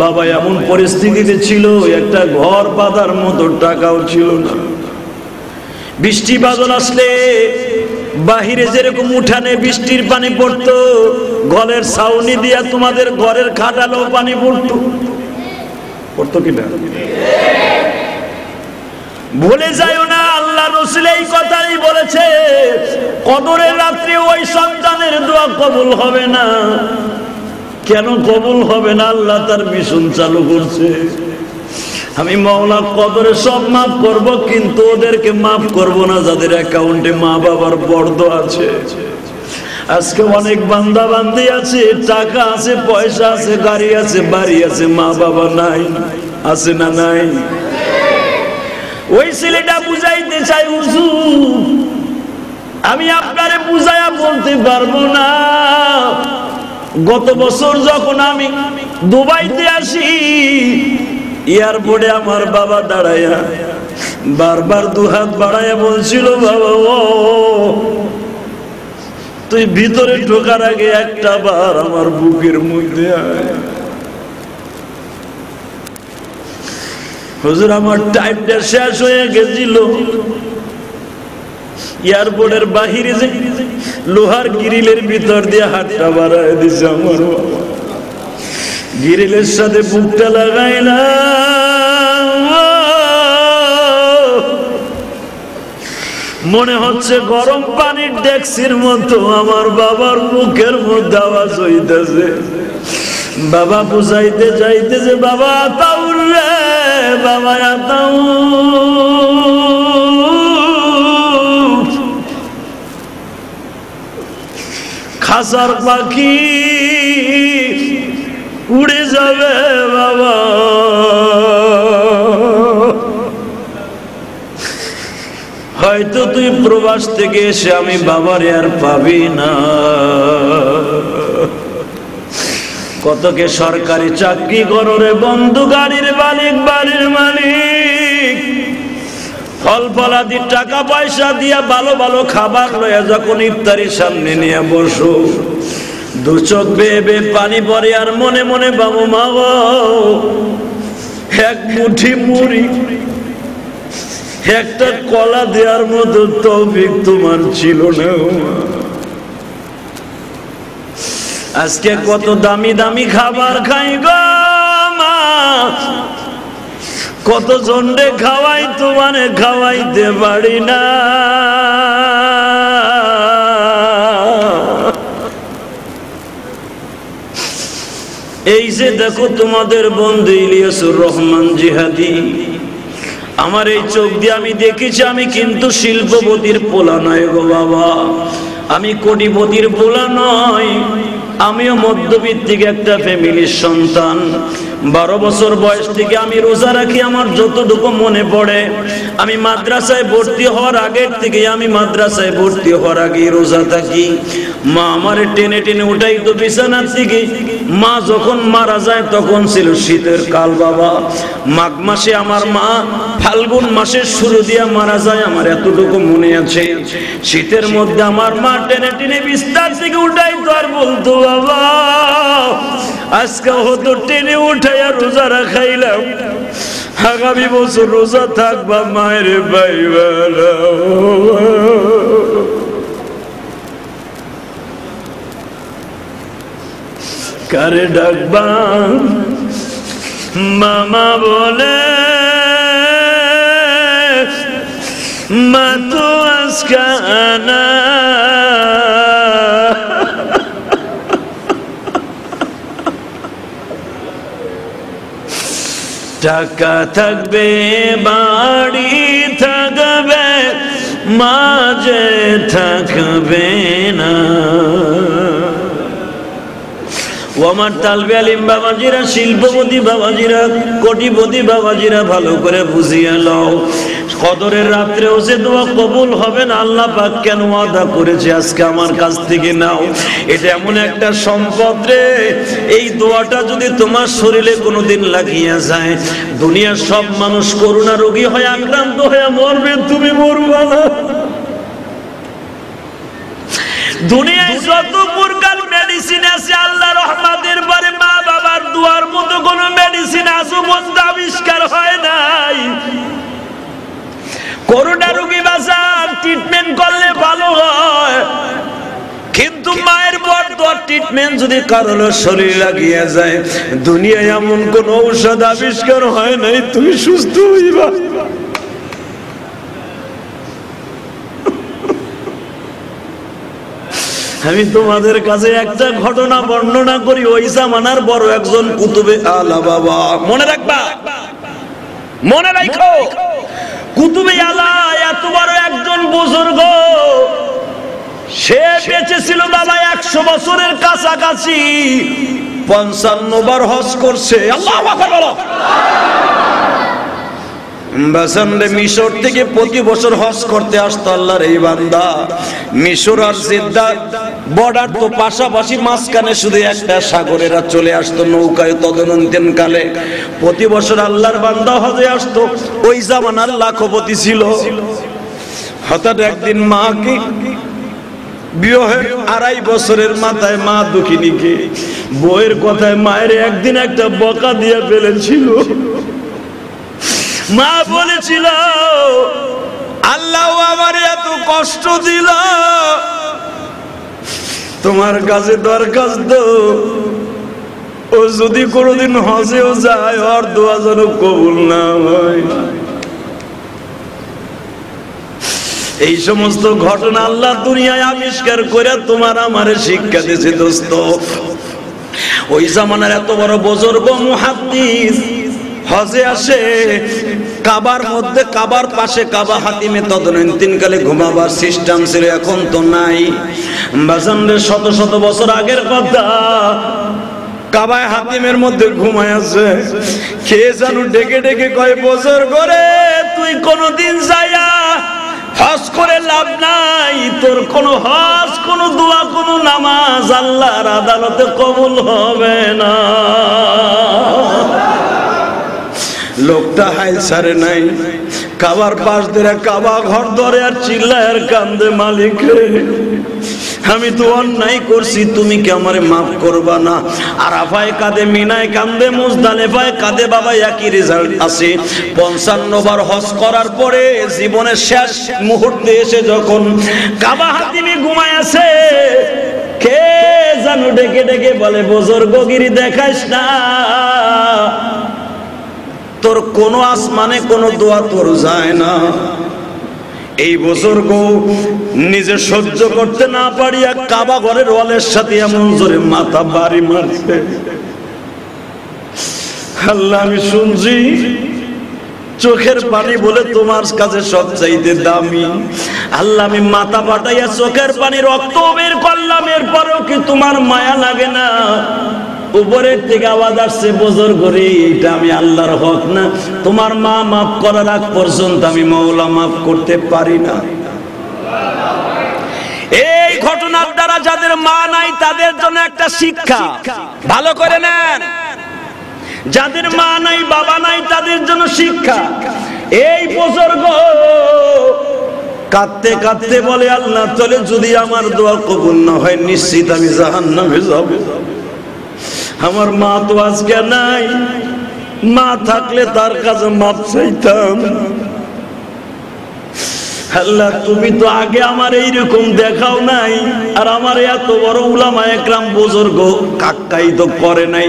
বাবা এমন পরিস্থিতিতে ছিল, একটা ঘর বাঁধার মতো টাকাও ছিল না। বৃষ্টি বাদল আসলে বাহিরে যেরকম উঠানে বৃষ্টির পানি পড়তো, ঘরের ছাউনি দিয়া তোমাদের ঘরের খাটালেও পানি পড়তো, পড়তো কিনা? ভুলে যাইও না, আল্লাহ রাসূল এই কথাই বলেছে, কদরের রাত্রে ওই সন্তানের দোয়া কবুল হবে না। কেন কবুল হবে না? আল্লাহ তার মিশন চালু করছে। আমি মাওলা কদরে সব মাফ করব, কিন্তু ওদেরকে মাফ করব না যাদের অ্যাকাউন্টে মা বাবার বর্দ আছে। আজকে অনেক বান্দা বান্দি আছে, টাকা আছে, পয়সা আছে, গাড়ি আছে, বাড়ি আছে, মা বাবা নাই। আছে না নাই? ওই ছেলেটা বুঝাইতে চাই, হুজুর আমি আপনারে বুঝাইয়া বলতে পারবো না। গত বছর যখন আমি দুবাইতে আসি, এয়ারপোর্টে আমার বাবা দাঁড়াইয়া বারবার দুহাত বাড়াইয়া বলছিল, বাবা ও তুই ভিতরে ঢোকার আগে একটা বার আমার বুকের মধ্যে আয়। হুজুর আমার টাইমটা শেষ হয়ে গেছিল। এয়ারপোর্টের বাহিরে যে লোহার গ্রিলের ভিতর দিয়ে হাতটা বাড়ায় দিছে আমার বাবা, গ্রিলের সাথে বুকটা লাগাইলাম, মনে হচ্ছে গরম পানির ডেক্সির মতো আমার বাবার মুখের মধ্যে আওয়াজ হইতেছে। বাবা বুঝাইতে যাইতেছে, বাবা আতাউর রে, বাবা আতাউর, খাসার পাখি উড়ে যাবে বাবা, হয়তো তুই প্রবাস থেকে এসে আমি বাবার আর পাবি না। কতকে সরকারি চাকরি করো রে বন্ধু, গাড়ির মালিক, বাড়ির মালিক, ফল ফলাদি টাকা পয়সা দিয়া ভালো ভালো খাবার লইয়া যখন ইফতারির সামনে নিয়ে বসো, দু চোখ বেয়ে বেয়ে পানি পড়ে আর মনে মনে বাবু মা গো এক মুঠি মুড়ি, একটা কলা দেওয়ার মতো তৌফিক তোমার ছিল না। আজকে কত দামি দামি খাবার খাই গো মা, কত জন্ডে খাওয়াই, তোমারে খাওয়াইতে পারি না। এই যে দেখো তোমাদের বন্ধু ইলিয়াসুর রহমান জিহাদি, আমার এই চোখ দিয়ে আমি দেখেছি, আমি কিন্তু শিল্পপতির পোলা নয় গো বাবা, আমি কোটিপতির পোলা নয়, আমিও মধ্যবিত্তিক একটা ফ্যামিলির সন্তান। 12 বছর বয়স থেকে আমি রোজা রাখি, আমার যতটুকু মনে পড়ে। আমি মাদ্রাসায় ভর্তি হওয়ার আগের থেকে, আমি মাদ্রাসায় ভর্তি হওয়ার আগে রোজা থাকি। মা আমার টেনে টেনে উঠাই তো বিছানার থেকে, মা যখন মারা যায় তখন ছিল শীতের কাল বাবা। মাঘ মাসে আমার মা ফাল্গুন মাসের শুরু দিয়ে মারা যায়, আমার এতটুকু মনে আছে। শীতের মধ্যে আমার মা টেনে টেনে বিস্তার থেকে উঠাই তো আর বলতো বাবা আজকে হতো টেনে উঠাইয়া রোজা রাখাইলাম, আগামী বছর রোজা থাকবা মায়ের পাইবা না। কারে ডাকবা মামা বলে মা তো আজকে না, টাকা থাকবে বাড়ি থাকবে মাঝে থাকবে না। ও আমার তালবে আলিম বাবাজিরা, শিল্পপতি বাবাজিরা, কোটিপতি বাবাজিরা, ভালো করে বুঝিয়ে লও, কদরের রাত্রেও যে দোয়া কবুল হবে না আল্লাহ পাক কেন ওয়াদা করেছে আজকে আমার কাছ থেকে নাও। এটা এমন একটা সম্পদ রে, এই দোয়াটা যদি তোমার শরীরে কোনোদিন লাগিয়ে যায়, দুনিয়ার সব মানুষ করোনা রোগী হয়ে আক্রান্ত হয়ে মরবে, তুমি মরবা না। দুনিয়ায় যত প্রকার মেডিসিন আছে আল্লাহর রহমতের পরে মা বাবার দোয়ার মতো কোন মেডিসিন আজও পর্যন্ত আবিষ্কার হয় নাই। করোনা রোগী বাঁচার ট্রিটমেন্ট করলে ভালো হয়, কিন্তু মায়ের পর দোয়ার ট্রিটমেন্ট যদি কারোর শরীরে লাগিয়ে যায়, দুনিয়ায় এমন কোন ঔষধ আবিষ্কার হয় নাই তুমি সুস্থ হইবা। আমি তোমাদের কাছে একটা ঘটনা বর্ণনা করি, ওই জামানার বড় একজন কুতুবে আলা বাবা, মনে রাখবা, মনে রাখো, কুতুবে আলা এত বড় একজন বুজুর্গ, সে বেঁচে ছিল বাবা 100 বছরের কাছাকাছি, 55 বার হজ করছে। আল্লাহু আকবার বলো। মিশর থেকে প্রতি বছর হজ করতে আসতো আল্লাহর এই বান্দা। মিশর আর জিদ্দা বর্ডার তো পাশাপাশি, মাঝখানে শুধু একটা সাগরেরা চলে আসতো নৌকায় তদনন্তন কালে। প্রতি বছর আল্লাহর বান্দা হজে আসতো, ওই জামানার লাখপতি ছিল। হঠাৎ একদিন মাকে বিবাহের 2.5 বছরের মাথায় মা দুঃখিনীকে বউয়ের কথায় মায়ের একদিন একটা বকা দিয়ে ফেলেছিল। মা বলেছিল আল্লাহ আমার এত কষ্ট দিল, তোমার কাছে দরখাস্ত ও যদি কোনোদিন হজেও যায় ওর দোয়া যেন কবুল না হয়। এই সমস্ত ঘটনা আল্লাহ দুনিয়ায় আবিষ্কার করে তোমার আমারে শিক্ষা দিয়েছে দোস্ত। ওই জামানার এত বড় বুজুর্গ মুহাদ্দিস হজে আসে, কাবার মধ্যে, কাবার পাশে কাবা হাতিমে তদনন্তনকালে ঘুমাবার সিস্টেম ছিল, এখন তো নাই। বাজানরে শত শত বছর আগের কথা, কাবায় হাতিমের মধ্যে ঘুমায় আছে। কে জানু ডেকে ডেকে কয় বছর করে তুই কোনদিন যাইয়া হজ করে লাভ নাই, তোর কোন হজ, কোন দোয়া, কোন নামাজ আল্লাহর আদালতে কবুল হবে না। লোকটা হাইল ছাড়ে নাই, কাবার পাশ ধরে কাবা ঘর ধরে আর চিল্লায় আর কান্দে, মালিক রে আমি তো অন্যায় করছি, তুমি কি আমারে মাফ করবা না? আরাফায় কাঁদে, মিনায় কান্দে, মুজদালিফায় কাঁদে, বাবা একই রেজাল্ট আছে। 55 বার হজ করার পরে জীবনের শেষ মুহূর্তে এসে যখন কাবা হাতিমে ঘুমায় আছে, কে জানো ডেকে ডেকে বলে বুজুর্গগিরি দেখাইস না, তোর কোন আসমানে কোন দোয়া তোর যায় না। এই বুজুর্গ নিজে সহ্য করতে না পারিয়া কাবা ঘরের ওয়ালের সাথে এমন জোরে মাথা বাড়ি মারছে। আল্লাহ আমি শুনছি চোখের পানি বলে তোমার কাছে সবচাইতে দামি। আল্লাহ আমি মাথা পাঠাইয়া চোখের পানি রক্ত বের করলাম, এরপরেও কি তোমার মায়া লাগে না? উপরের থেকে আওয়াজ আসছে, বুজুর্গ রে এটা আমি আল্লাহর হক না, তোমার মা মাফ করার আগ পর্যন্ত আমি মওলা মাফ করতে পারি না। এই ঘটনার দ্বারা যাদের মা নাই তাদের জন্য একটা শিক্ষা, ভালো করে নেন। যাদের মা নাই বাবা নাই তাদের জন্য শিক্ষা। এই বুজুর্গ কাঁদতে কাঁদতে বলে, আল্লাহ চলে যদি আমার দোয়া কবুল না হয় নিশ্চিত আমি জাহান্নামে যাব। আমার মা তো আজকে নাই, মা থাকলে তার কাছে মাপ চাইতাম। আল্লাহ তুমি তো আগে আমার এইরকম দেখাও নাই, আর আমার এত বড় উলামা একরাম বুজুর্গ কাক্কাই তো করে নাই।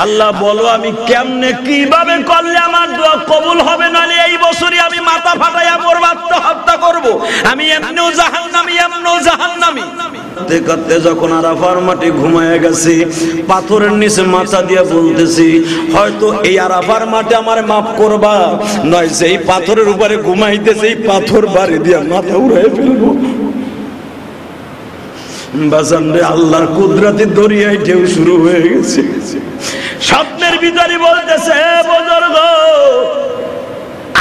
আল্লাহ বলো আমি কেমনে কিভাবে করলে আমার দোয়া কবুল হবে, নালে এই বছরই আমি মাথা ফাটাইয়া মরব, আত্মহত্যা করব। আমি এমনিও জাহান্নামী, এমনিও জাহান্নামী। কাঁদতে কাঁদতে যখন আরাফার মাঠে ঘুমায় গেছে, পাথরের নিচে মাথা দিয়ে বলতেছি, হয়তো এই আরাফার মাঠে আমার মাফ করবা, নয় সেই পাথরের উপরে ঘুমাইতেছে এই পাথর বাড়ি দিয়া মাথা উড়াই ফেলবো। বাজান রে, আল্লাহর কুদরতি দরিয়ায় ঢেউ শুরু হয়ে গেছে। স্বপ্নের ভিতরে বলতেছে, বুজুর্গ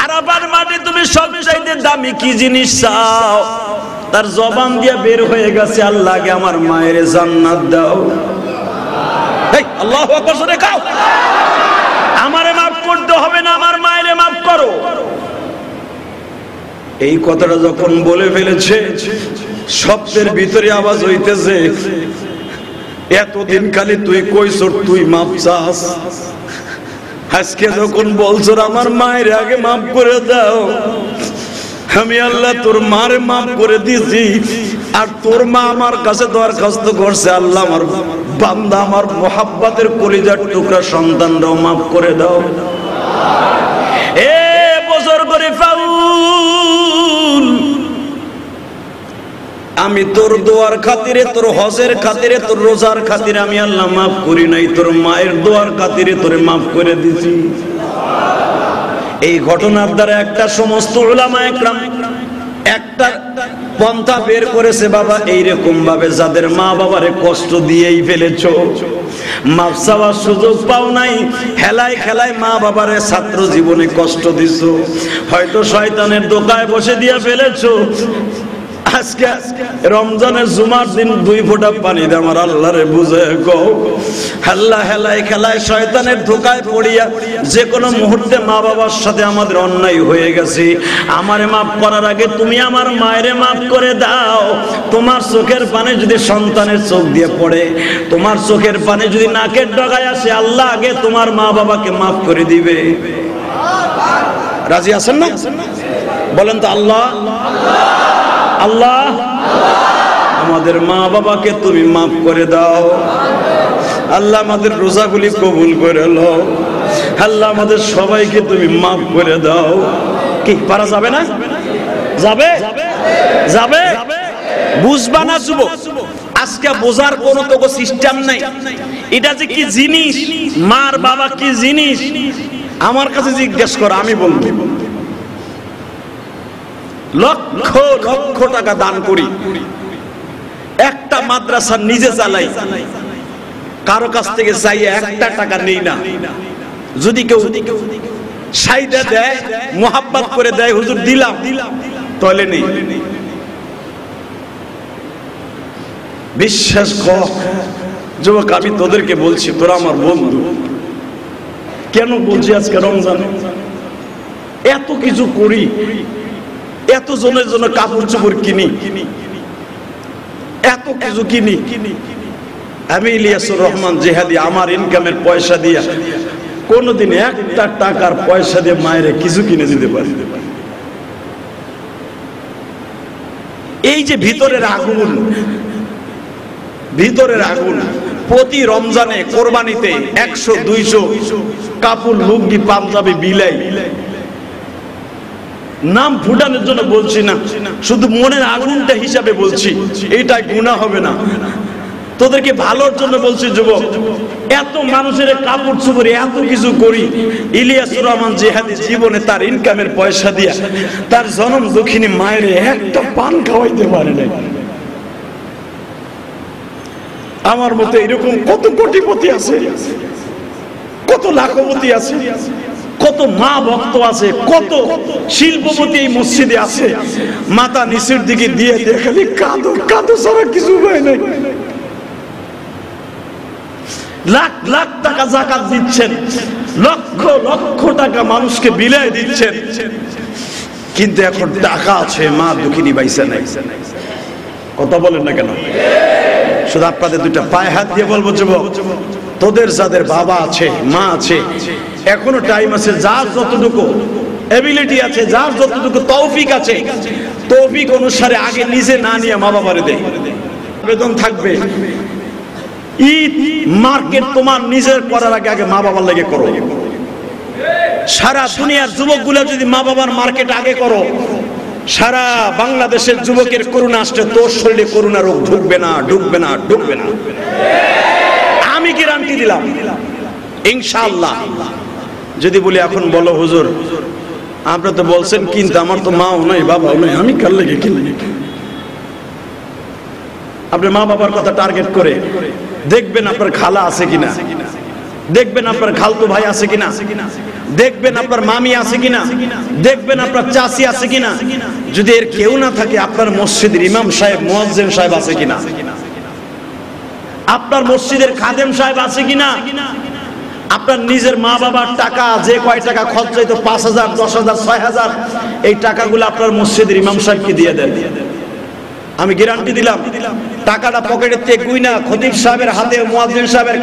আরাফার মাঠে তুমি সবচাইতে দামি কি জিনিস চাও? তার জবান দিয়ে বের হয়ে গেছে, আল্লাহকে আমার মায়ের জান্নাত দাও। এই আল্লাহু আকবার জোরে কাও। আমারে মাফ করতে হবে না, আমার মায়ের মাফ করো। এই কথাটা যখন বলে ফেলেছে, স্বপ্নের ভিতরে আওয়াজ হইতেছে, এতদিন খালি তুই কইছ তুই মাফ চাস, আজকে যখন বলছ আমার মায়ের আগে মাফ করে দাও, আমি আল্লাহ তোর মারে মাফ করে দিয়েছি। আর তোর মা আমার কাছে দরখাস্ত করছে, আল্লাহ আমার বান্দা আমার মোহাব্বতের কলিজার টুকরা সন্তানরাও মাফ করে দাও। এ বুজুর্গরে ফাউল, আমি তোর দোয়ার খাতিরে, তোর হজের খাতিরে, তোর রোজার খাতিরে আমি আল্লাহ মাফ করি নাই, তোর মায়ের দোয়ার খাতিরে তোরে মাফ করে দিয়েছি। এই ঘটনার দ্বারা একটা সমস্ত উলামা একরাম একটা পন্থা বের করেছে, বাবা এইরকম ভাবে যাদের মা বাবারে কষ্ট দিয়েই ফেলেছো, মাফ চাওয়ার সুযোগ পাও নাই, খেলায় খেলায় মা বাবারে ছাত্র জীবনে কষ্ট দিছো, হয়তো শয়তানের দোকায় বসে দিয়ে ফেলেছো। আজকে রমজানের জুমার দিন 2 ফোঁটা পানি দে আমার আল্লাহরে বুঝে গো। আল্লাহ হেলায় খেলায় শয়তানের ধোকায় পড়িয়া যে কোনো মুহূর্তে মা বাবার সাথে আমাদের অন্যায় হয়ে গেছে, আমারে মাফ করার আগে তুমি আমার মায়েরে মাফ করে দাও। তোমার চোখের পানি যদি সন্তানের চোখ দিয়ে পড়ে, তোমার চোখের পানি যদি নাকের ডগায় আসে, আল্লাহ আগে তোমার মা বাবাকে মাফ করে দিবে। রাজি আছেন না? বলেন তো আল্লাহ আল্লাহ। আমাদের মা বাবাকে তুমি মাফ করে দাও। আল্লাহ আমাদের রোজাগুলি কবুল করে নাও। আল্লাহ আমাদের সবাইকে তুমি মাফ করে দাও। কি পারা যাবে না? যাবে যাবে বুঝবা না যুবক, আজকে বোঝার কোনো তো সিস্টেম নাই। এটা যে কি জিনিস, মার বাবা কি জিনিস, আমার কাছে জিজ্ঞেস করো, আমি বলবো। লক্ষ লক্ষ টাকা দান করি, একটা মাদ্রাসা নিজে চালাই, কারো কাছ থেকে চাইয়ে একটা টাকা নেই না। যদি কেউ সাইদা দেয়, মোহাব্বত করে দেয়, হুজুর দিলাম, তাহলে নেই। বিশ্বাস কর যুবক, আমি তোদেরকে বলছি, তোরা আমার বন্ধু। কেন বলছি আজকে রমজানে এত কিছু করি, এত জনের জন্য কাপড় চোপড় কিনি, এত কিছু কিনি। আমি ইলিয়াসুর রহমান জিহাদি আমার ইনকামের পয়সা দিয়া কোনদিন একটা টাকার পয়সা দিয়ে মায়ের কিছু কিনে দিতে পারি। এই যে ভিতরের আগুন, ভিতরের আগুন, প্রতি রমজানে কোরবানিতে 100-200 কাপড়, লুঙ্গি, পাঞ্জাবি বিলাই। নাম ফুটানোর জন্য বলছি না, শুধু মনের আগুনটা হিসাবে বলছি, এইটা গুনাহ হবে না। তোদেরকে ভালোর জন্য বলছি যুবক, এত মানুষের কাপড় চোপড় এত কিছু করি। ইলিয়াসুর রহমান জিহাদি জীবনে তার ইনকামের পয়সা দিয়া তার জনম দুঃখিনী মায়ের একটা পান খাওয়াইতে পারে নাই। আমার মতো এরকম কত কোটিপতি আছে, কত লাখপতি আছে, কত মা ভক্ত আছে, কত শিল্পপতি এই মসজিদে আছে, মাথা নিচের দিকে দিয়ে দিয়ে খালি কাঁদো কাঁদো ছাড়া কিছু হয় নাই। লাখ লাখ টাকা যাকাত দিচ্ছেন, লক্ষ লক্ষ টাকা মানুষকে বিলিয়ে দিচ্ছেন, কিন্তু এখন টাকা আছে, মা দুঃখিনী বাইসা নাই। কথা বলেন না কেন? শুধু আপনাদের দুইটা পায়ে হাত দিয়ে বলবো, যুবক, তোদের যাদের বাবা আছে, মা আছে, এখনো টাইম আছে। যার যতটুকু এবিলিটি আছে, যার যতটুকু তৌফিক আছে, তৌফিক অনুসারে আগে নিজে না নিয়ে মা বাবারে দেয়। বেতন থাকবে, ঈদ মার্কেট তোমার নিজের করার আগে আগে মা বাবার লাগে করো। সারা দুনিয়ার যুবকগুলো যদি মা বাবার মার্কেট আগে করো, সারা বাংলাদেশের যুবকের করোনা আসলে তোর শরীরে করোনা রোগ ঢুকবে না, ঢুকবে না, ঢুকবে না। আমি গ্যারান্টি দিলাম ইনশাআল্লাহ। যদি বলি এখন বলো হুজুর আপনারা তো বলছেন, কিন্তু আমার তো মাও নাই বাবাও নাই, আমি কার লেগে কিনবো? আপনি মা বাবার কথা টার্গেট করে দেখবেন আপনার খালা আছে কিনা, দেখবেন আপনার খালতো ভাই আছে কিনা, দেখবেন আপনার মামি আছে কিনা, দেখবেন আপনার চাচি আছে কিনা। যদি এর কেউ না থাকে, আপনার মসজিদের ইমাম সাহেব, মুয়াজ্জিন সাহেব আছে কিনা, আপনার মসজিদের খাদেম সাহেব আছে কিনা, আপনার নিজের মা বাবার টাকা যে কয় টাকা খরচ হইতো 5,000, 10,000, 6,000, এই টাকাগুলো আপনার মসজিদের ইমাম সাহেবকে দিয়ে দেন। আমি গ্যারান্টি দিলাম, টাকাটা পকেটের থেকে গুইনা খতিব সাহেবের হাতে, মুয়াজ্জিন সাহেবের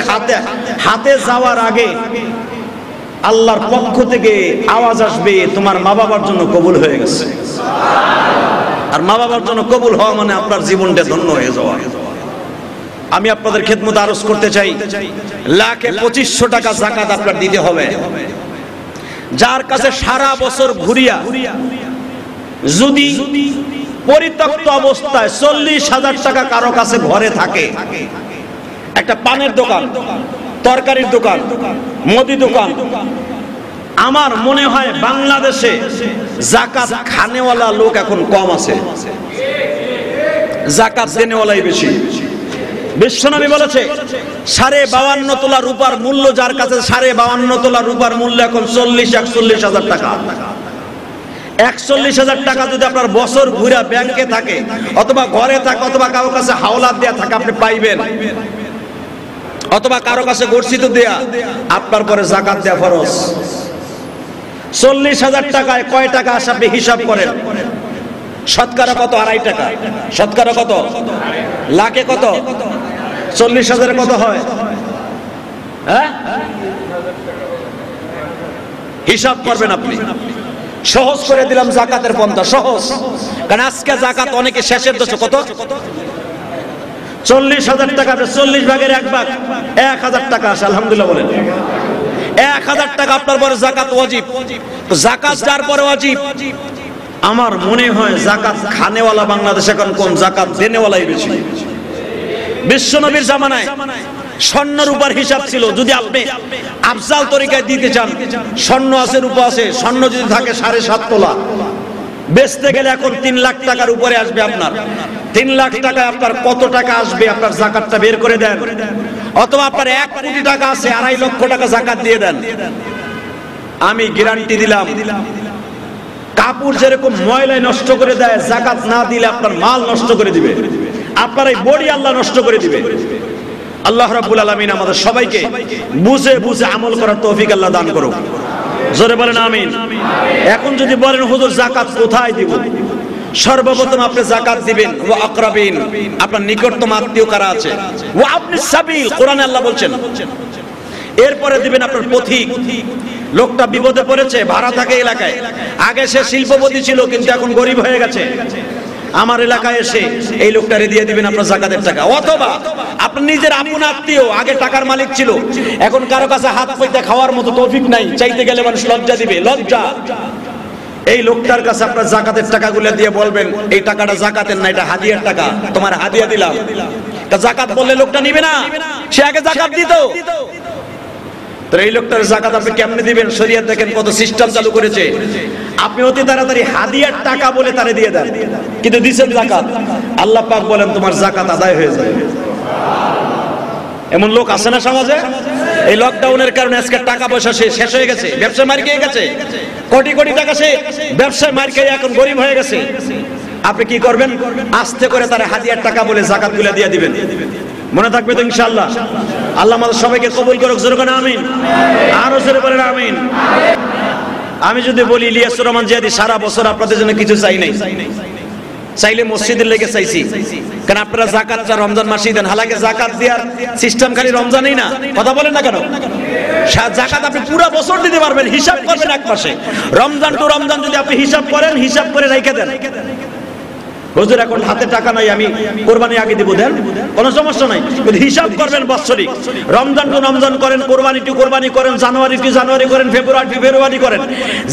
হাতে যাওয়ার আগে আল্লাহর পক্ষ থেকে আওয়াজ আসবে, তোমার মা বাবার জন্য কবুল হয়ে গেছে। আর মা বাবার জন্য কবুল হওয়া মানে আপনার জীবনটা ধন্য হয়ে যাওয়া। আমি আপনাদের খেদমত আরজ করতে চাই, লাখে 2500 টাকা যাকাত আপনার দিতে হবে। যার কাছে সারা বছর ঘুরিয়া যদি পরিত্যক্ত অবস্থায় 40,000 টাকা কারো কাছে ঘরে থাকে, একটা পানের দোকান, তরকারির দোকান, মুদি দোকান, আমার মনে হয় বাংলাদেশে যাকাত খানেওয়ালা লোক এখন কম আছে, যাকাত দেনেওয়ালাই বেশি। বিশ্বনবী বলেছে 52.5 তোলা রূপার মূল্য, যার কাছে 52.5 তোলা রূপার মূল্য এখন 40-41,000 টাকা। 41,000 টাকা যদি আপনার বছর ঘুরা ব্যাংকে থাকে, অথবা ঘরে থাকে, অথবা কারো কাছে হাওলাত দেয়া থাকে, আপনি পাইবেন, অথবা কারো কাছে গচ্ছিত দেয়া, আপনার পরে যাকাত দেয়া ফরজ। 40,000 টাকায় কয় টাকা আসে আপনি হিসাব করেন। শতকরা কত? 2.5 টাকা। শতকরা কত? লাখে কত? 40,000 কত হয়? হ্যাঁ, হিসাব করবেন আপনি। সহজ করে দিলাম যাকাতের পন্থা, সহজ। কারণ আজকে যাকাত অনেকে শেষের দশে কত? 40,000 টাকা, 40 ভাগের 1 ভাগ 1,000 টাকা আসে। আলহামদুলিল্লাহ বলেন। 1,000 টাকা আপনার পরে যাকাত ওয়াজিব। যাকাত যার পরে ওয়াজিব, আমার মনে হয় যাকাত খানেওয়ালা বাংলাদেশ এখন কোন, যাকাত দেনেওয়ালাই বেশি। বিশ্বনবীর জামানায় স্বর্ণ রূপার হিসাব ছিল। যদি আপনি আফজাল তরিকায় দিতে চান, স্বর্ণ আছে, রূপা আছে, স্বর্ণ যদি থাকে 7.5 তোলা, বেচতে গেলে এখন 3 লাখ টাকার উপরে আসবে। আপনার 3 লাখ টাকায় আপনার কত টাকা আসবে? আপনার যাকাতটা বের করে দেন। অথবা আপনার 1 কোটি টাকা আছে, 2.5 লক্ষ টাকা যাকাত দিয়ে দেন। আমি গ্যারান্টি দিলাম, কাপড় যেরকম ময়লায় নষ্ট করে দেয়, যাকাত না দিলে আপনার মাল নষ্ট করে দিবে, আপনার এই বডি আল্লাহ নষ্ট করে দিবে। আল্লাহ রাব্বুল আলামিন আমাদের সবাইকে বুঝে বুঝে আমল করার তৌফিক আল্লাহ দান করুক। জোরে বলেন আমিন। এখন যদি বলেন হুজুর যাকাত কোথায় দিব, সর্বপ্রথম আপনি যাকাত দিবেন ওয়া আকরাবিন, আপনার নিকটতম আত্মীয় কারা আছে, ওয়া আপনি সাবিল, কোরআনে আল্লাহ বলছেন। এরপরে দিবেন আপনার পথিক, লোকটা বিপদে পড়েছে, ভাড়া থাকে এলাকায়, আগে সে শিল্পপতি ছিল কিন্তু এখন গরিব হয়ে গেছে, আমার এলাকায় এসে এই লোকটারে দিয়ে দিবেন আপনার যাকাতের টাকা। অথবা আপনার নিজের আপন আত্মীয়, আগে টাকার মালিক ছিল, এখন কারো কাছে হাত পয়সা খাওয়ার মতো তৌফিক নাই, চাইতে গেলে মানুষ লজ্জা দিবে, লজ্জা। এই লোকটার কাছে আপনার যাকাতের টাকাগুলো দিয়ে বলবেন, এই টাকাটা যাকাতের না, এটা হাদিয়ার টাকা, তোমার হাদিয়া দিলাম। তা যাকাত বললে লোকটা নিবে না, সে আগে যাকাত দিত। তো এই লোকটার যাকাত আপনি কেমনে দিবেন? শরীয়ত দেখেন কত সিস্টেম চালু করেছে। আপনি অতি তাড়াতাড়ি হাদিয়ার টাকা বলে তারে দিয়ে দেন, কিন্তু দিছেন যাকাত, আল্লাহ পাক বলেন তোমার যাকাত আদায় হয়ে যাবে। এমন লোক আছে না সমাজে? এই লকডাউনের কারণে আজকে টাকা পয়সা শেষ হয়ে গেছে, ব্যবসা মার খেয়ে গেছে, কোটি কোটি টাকা সে ব্যবসায় মার খেয়ে এখন গরিব হয়ে গেছে। আপনি কি করবেন? আস্তে করে তার হাদিয়ার টাকা বলে যাকাত গুলো দিয়ে দিবেন। মনে থাকবে তো ইনশাআল্লাহ? আল্লাহ আমাদের সবাইকে কবুল করুক, জোরে বলেন আমিন। আরো জোরে বলেন আমিন। আমি যদি বলি ইলিয়াসুর রহমান জিয়াদি সারা বছর আপনাদের জন্য কিছু চাই নাই, চাইলে মসজিদের লেগে চাইছি, কারণ আপনারা যাকাত চা রমজান মাসেই দেন। হালাকে যাকাত দেওয়ার সিস্টেম খালি রমজানেই না, কথা বলেন না কেন? যাকাত আপনি পুরো বছর দিতে পারবেন, হিসাব করবেন এক মাসে। রমজান টু রমজান যদি আপনি হিসাব করেন, হিসাব করে রেখে দেন, হুজুর এখন হাতে টাকা নাই, আমি কোরবানি আগে দিব, দেন, কোনো সমস্যা নাই, কিন্তু হিসাব করবেন বাৎসরিক। রমজান টু রমজান করেন, কোরবানি টু কোরবানি করেন, জানুয়ারি টু জানুয়ারি করেন, ফেব্রুয়ারি টু ফেব্রুয়ারি করেন,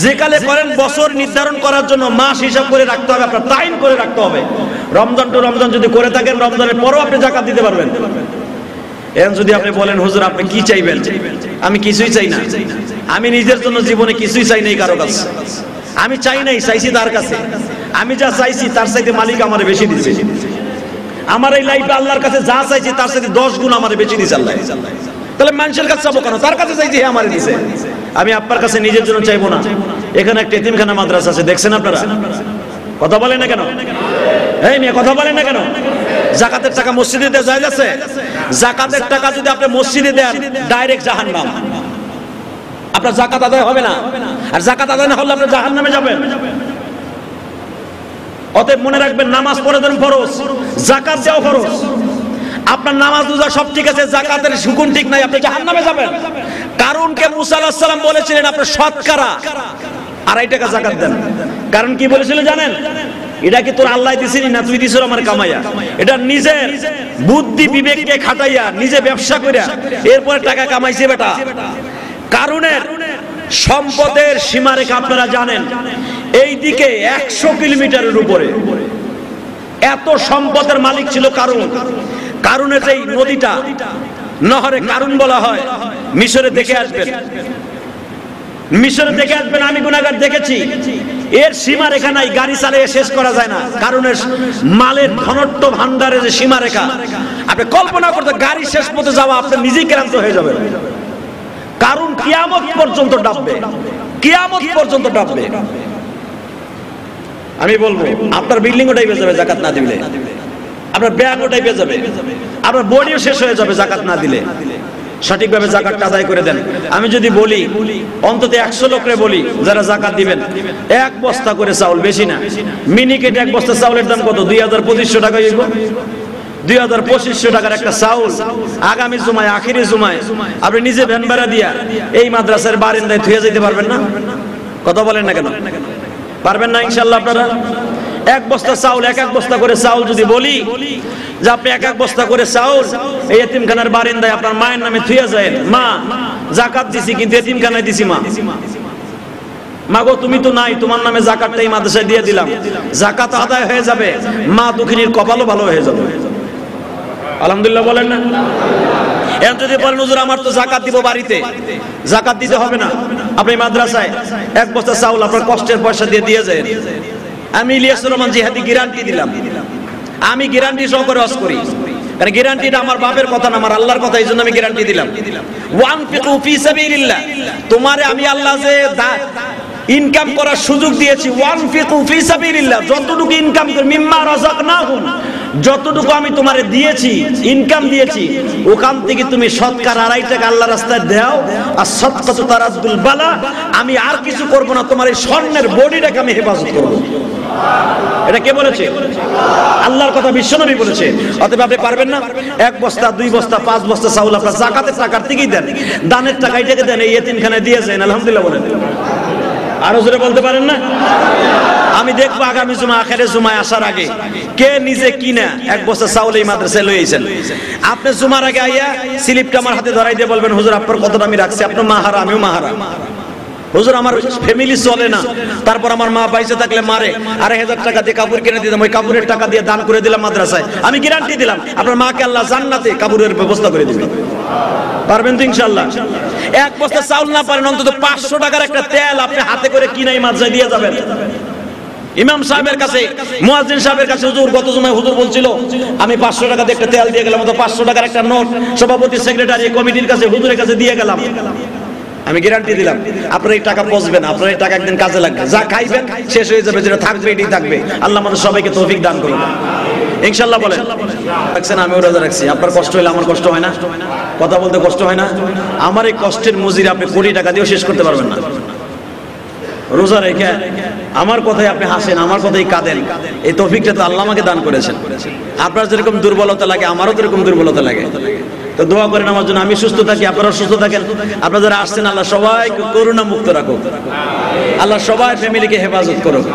যেকালে করেন বছর নির্ধারণ করার জন্য মাস হিসাব করে রাখতে হবে, আপনার টাইম করে রাখতে হবে। রমজান টু রমজান যদি করে থাকেন, রমজানের পরও আপনি যাকাত দিতে পারবেন। এখন যদি আপনি বলেন হুজুর আপনি কি চাইবেন, আমি কিছুই চাই না, আমি নিজের জন্য জীবনে কিছুই চাই নাই কারো কাছে, আমি চাই নাই, চাইছি তার কাছে। আমি যা চাইছি তার চাইতে মালিক আমার বেশি দিচ্ছে। আমার এই লাইফে আল্লাহর কাছে যা চাইছি তার চাইতে 10 গুণ আমার বেশি দিচ্ছে আল্লাহ। তাহলে মানুষের কাছে চাবো কেন? তার কাছে চাইছি, হে আমারে দিছে। আমি আপনার কাছে নিজের জন্য চাইবো না। এখানে একটা এতিমখানা মাদ্রাসা আছে, দেখছেন আপনারা? কথা বলেন না কেন? এই মেয়ে কথা বলেন না কেন? যাকাতের টাকা মসজিদে দেওয়া যায় আছে? যাকাতের টাকা যদি আপনি মসজিদে দেন, ডাইরেক্ট জাহান্নাম, আপনার যাকাত আদায় হবে না। আর যাকাত আদায় না হলে আপনি জাহান্নামে যাবেন। অতএব মনে রাখবেন, নামাজ পড়ে দেন ফরজ, যাকাত দেওয়া ফরজ। আপনার নামাজ রোজা সব ঠিক আছে, যাকাতের হুকুম ঠিক নাই, আপনি জাহান্নামে যাবেন। কারণকে মুসা আলাইহিস সালাম বলেছিলেন আপনি শতকরা 2.5 টাকা যাকাত দেন। কারণ কি বলেছিল জানেন? এটা কি তোর আল্লাহ দিছিনি না তুই দিছিস আমার কামাইয়া? এটা নিজের বুদ্ধি বিবেককে খাটাইয়া নিজে ব্যবসা কইরা এরপরে টাকা কামাইছে বেটা। কারণের সম্পদের সীমারেখা আপনারা জানেন, এই দিকে 100 কিলোমিটারের উপরে এত সম্পদের মালিক ছিল কারণ। কারণের এই নদীটা নহরে কারণ বলা হয়। মিশরে দেখে আসবেন, মিশরে দেখে আসবেন, আমি গুনাহগার দেখেছি। এর সীমারেখা নাই, গাড়ি চালিয়ে শেষ করা যায় না। কারণের মালের ঘনত্ব ভান্ডারের যে সীমারেখা, আপনি কল্পনা করতে গাড়ি শেষ পথে যাওয়া আপনি নিজেই ক্লান্ত হয়ে যাবেন। কারণ কিয়ামত পর্যন্ত ডাববে, কিয়ামত পর্যন্ত ডাববে। আমি বলবো আপনার বিল্ডিং ওটাই বেঁচে যাবে যাকাত না দিলে, আপনার ব্যাংক ওটাই বেঁচে যাবে, আপনার বডিও শেষ হয়ে যাবে যাকাত না দিলে। সঠিকভাবে যাকাতটা আদায় করে দেন। আমি যদি বলি অন্তত 100 লোকরে বলি যারা যাকাত দিবেন, 1 বস্তা করে চাউল, বেশি না, মিনিকেট 1 বস্তা চাউলের দাম কত? 2200 টাকা হইব। 2200 টাকার একটা চাউল আগামী জুমায়, আখিরি জুমায় আপনি নিজে ভ্যান ভাড়া দিয়া এই মাদ্রাসার বারান্দায় থুয়ে যেতে পারবেন না? কথা বলেন না কেন? পারবেন না ইনশাআল্লাহ আপনারা? 1 বস্তা চাউল, 1 বস্তা করে চাউল যদি বলি যে আপনি 1 বস্তা করে চাউল এই এতিমখানার বারান্দায় আপনার মায়ের নামে থুয়ে যায়, মা যাকাত দিছি কিন্তু এতিমখানায় দিছি, মা মাগো তুমি তো নাই, তোমার নামে যাকাতটা এই মাদ্রাসায় দিয়ে দিলাম, যাকাত আদায় হয়ে যাবে, মা দুঃখিনীর কপালও ভালো হয়ে যাবে। আলহামদুলিল্লাহ বলেন না? এখন যদি বলেন হুজুর আমার তো যাকাত দিব বাড়িতে, যাকাত দিতে হবে না, আপনি মাদ্রাসায় 1 বস্তা চাউল আপনার কষ্টের পয়সা দিয়ে দিয়ে যায়। আমি ইলিয়াসুর রহমান জিহাদি গ্যারান্টি দিলাম, আমি গ্যারান্টি সহকারে ওয়াজ করি, কারণ গ্যারান্টিটা আমার বাপের কথা না, আমার আল্লাহর কথা, এইজন্য আমি গ্যারান্টি দিলাম। ওয়ানফিকু ফি সাবিলিল্লাহ, তোমারে আমি আল্লাহ যে ইনকাম করার সুযোগ দিয়েছি, ওয়ানফিকু ফি সাবিলিল্লাহ, যতটুকু ইনকাম করি, মিম্মা রাযাকনাহুম, যতটুকু আমি তোমারে দিয়েছি, ইনকাম দিয়েছি, ওখান থেকে তুমি শতকরা 2.5 টাকা আল্লাহর রাস্তায় দাও। আর সাদকাতু তারাদ্দুল বালা, আমি আর কিছু করব না, তোমার এই স্বর্ণের বডিটাকে আমি হেফাজত করব। এটা কে বলেছে? আল্লাহর কথা, বিশ্বনবী বলেছে। অতএব আপনি পারবেন না? 1 বস্তা 2 বস্তা 5 বস্তা চাউল আপনার যাকাতের টাকার থেকেই দেন, দানের টাকা এটাকে দেন, এই এতিমখানায় দিয়ে যান। আলহামদুলিল্লাহ বলেন। আরো জোরে বলতে পারেন না? আমি দেখবো আগামী জুমা, আখেরে জুমায় আসার আগে কে নিজে কিনা 1 বস্তা চাউল এই মাদ্রাসায় লই আইছেন। আপনি জুমার আগে আইয়া স্লিপটা আমার হাতে ধরাই দিয়ে বলবেন হুজুর আপনার কতটা আমি রাখছি, আপনার মাহারা আমিও মাহারা। হুজুর আমার ফ্যামিলি চলে না, তারপর আমার মা বাইসে থাকলে মারে, 2.500 টাকা দিয়ে কাপড় কিনে দিলাম, ওই কাপড়ের টাকা দিয়ে দান করে দিলাম মাদ্রাসায়। আমি গ্যারান্টি দিলাম আপনার মাকে আল্লাহ জান্নাতে কাপড়ের ব্যবস্থা করে দিবেন। পারবেন তো ইনশাআল্লাহ? 1 বস্তা চাউল না পারেন, অন্তত 500 টাকার একটা তেল আপনি হাতে করে কিনাই মাদ্রাসায় দিয়ে যাবেন। ইমাম সাহেবের কাছে, মুয়াজ্জিন সাহেবের কাছে, হুজুর গত জুমায় হুজুর বলছিল আমি 500 টাকা দিয়ে একটা তেল দিয়ে গেলাম, তো 500 টাকার একটা নোট সভাপতি সেক্রেটারি কমিটির কাছে হুজুরের কাছে দিয়ে গেলাম, আমি গ্যারান্টি দিলাম আপনার এই টাকা পচবে না, আপনার এই টাকা একদিন কাজে লাগবে, যা খাইবেন শেষ হয়ে যাবে, যেটা থাকবে এটাই থাকবে। আল্লাহ আমাদের সবাইকে তৌফিক দান করুন ইনশাআল্লাহ। বলেন রাখছেন, আমিও রোজা রাখছি, আপনার কষ্ট হলে আমার কষ্ট হয় না? কথা বলতে কষ্ট হয় না? আমার এই কষ্টের মজুরি আপনি কোটি টাকা দিয়েও শেষ করতে পারবেন না। রোজা রেখে আমার কথাই আপনি হাসেন, আমার কথাই কাঁদেন, এই তৌফিকটা তো আল্লাহ আমাকে দান করেছেন। আপনার যেরকম দুর্বলতা লাগে আমারও তো এরকম দুর্বলতা লাগে, তো দোয়া করেন আমার জন্য, আমি সুস্থ থাকি, আপনারা সুস্থ থাকেন। আপনারা যারা আসছেন আল্লাহ সবাইকে করুণা মুক্ত রাখুক, আল্লাহ সবাই ফ্যামিলিকে হেফাজত করুক।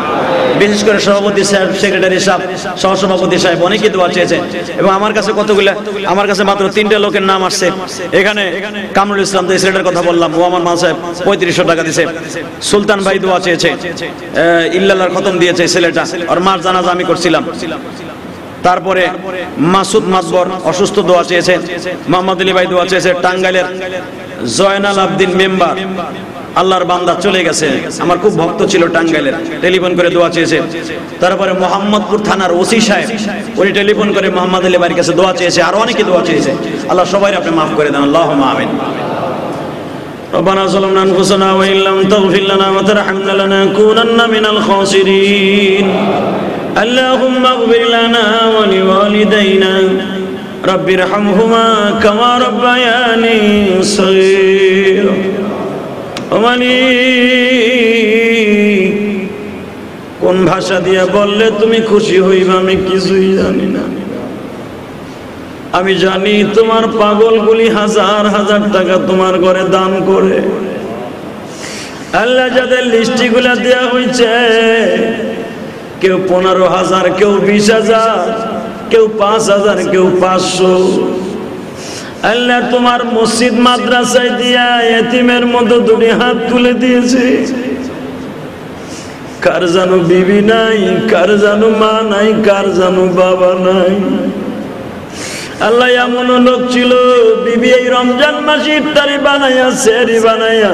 বিশেষ করে সভাপতি সাহেব, সেক্রেটারি সাহেব, সহসভাপতি সাহেব অনেকেই দোয়া চেয়েছেন, এবং আমার কাছে কতগুলো, আমার কাছে মাত্র 3টে লোকের নাম আসছে। এখানে কামরুল ইসলাম, যে ছেলেটার কথা বললাম, ও আমার মা সাহেব 3500 টাকা দিয়েছে। সুলতান ভাই দোয়া চেয়েছে, ইল্লাল্লাহর খতম দিয়েছে ছেলেটা, আর মার জানাজা আমি করছিলাম। তারপরে মাসুদ মাতবর অসুস্থ দোয়া চেয়েছে। মোহাম্মদ আলী ভাই দোয়া চেয়েছে। টাঙ্গাইলের জয়নাল আবদিন মেম্বার, আল্লাহর বান্দা চলে গেছে, আমার খুব ভক্ত ছিল টাঙ্গাইলের, টেলিফোন করে দোয়া চেয়েছে। তারপরে মোহাম্মদপুর থানার ওসি সাহেব, উনি টেলিফোন করে মোহাম্মদ আলী ভাইয়ের কাছে দোয়া চেয়েছে, আর অনেকে দোয়া চেয়েছে। আল্লাহ সবাই আপনি মাফ করে দেন, আল্লাহুম্মা আমিন। ربنا ظلمنا أنفسنا وإن لم تغفر لنا وترحمنا لنكونن من الخاسرين اللهم اغفر لنا ولوالدينا رب ارحمهما كما ربياني صغيرا কোন ভাষা দিয়ে বললে তুমি খুশি হইবা আমি কিছুই জানি না। আমি জানি তোমার পাগলগুলি হাজার হাজার টাকা তোমার ঘরে দান করে। আল্লাহ যাদের লিস্টিগুলা দেওয়া হয়েছে, কেউ 15,000, কেউ 20,000, কেউ 5,000, কেউ 500। আল্লাহ তোমার মসজিদ মাদ্রাসায় দিয়া এতিমের মতো দুটি হাত তুলে দিয়েছে। কার জানো বিবি নাই, কার জানো মা নাই, কার জানো বাবা নাই। আল্লাহ এমন লোক ছিল, বিবি এই রমজান মাসে ইফতারি বানাইয়া, সেহরি বানাইয়া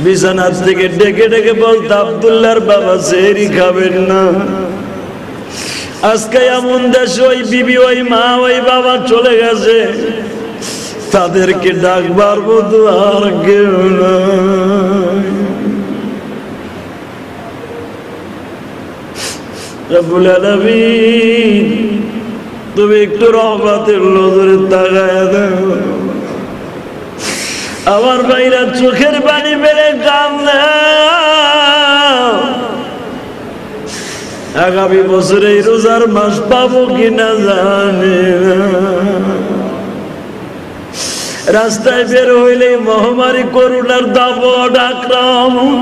বিছানার থেকে ডেকে ডেকে বলতো, আব্দুল্লাহর বাবা সেহরি খাবেন না। আজকে এমন দেশ, ওই বিবি, ওই মা, ওই বাবা চলে গেছে, তাদেরকে ডাকবার মতো আর কেউ নাই। রব্বুল আলামিন তুমি একটু রহমতের নজরে তাকায়া দাও। আমার ভাইরা চোখের পানি বেড়ে কাঁদে। আগামী বছর এই রোজার মাস পাবো কিনা জানি না। রাস্তায় বের হইলে মহামারী, করোনার দাপট, আক্রমণ,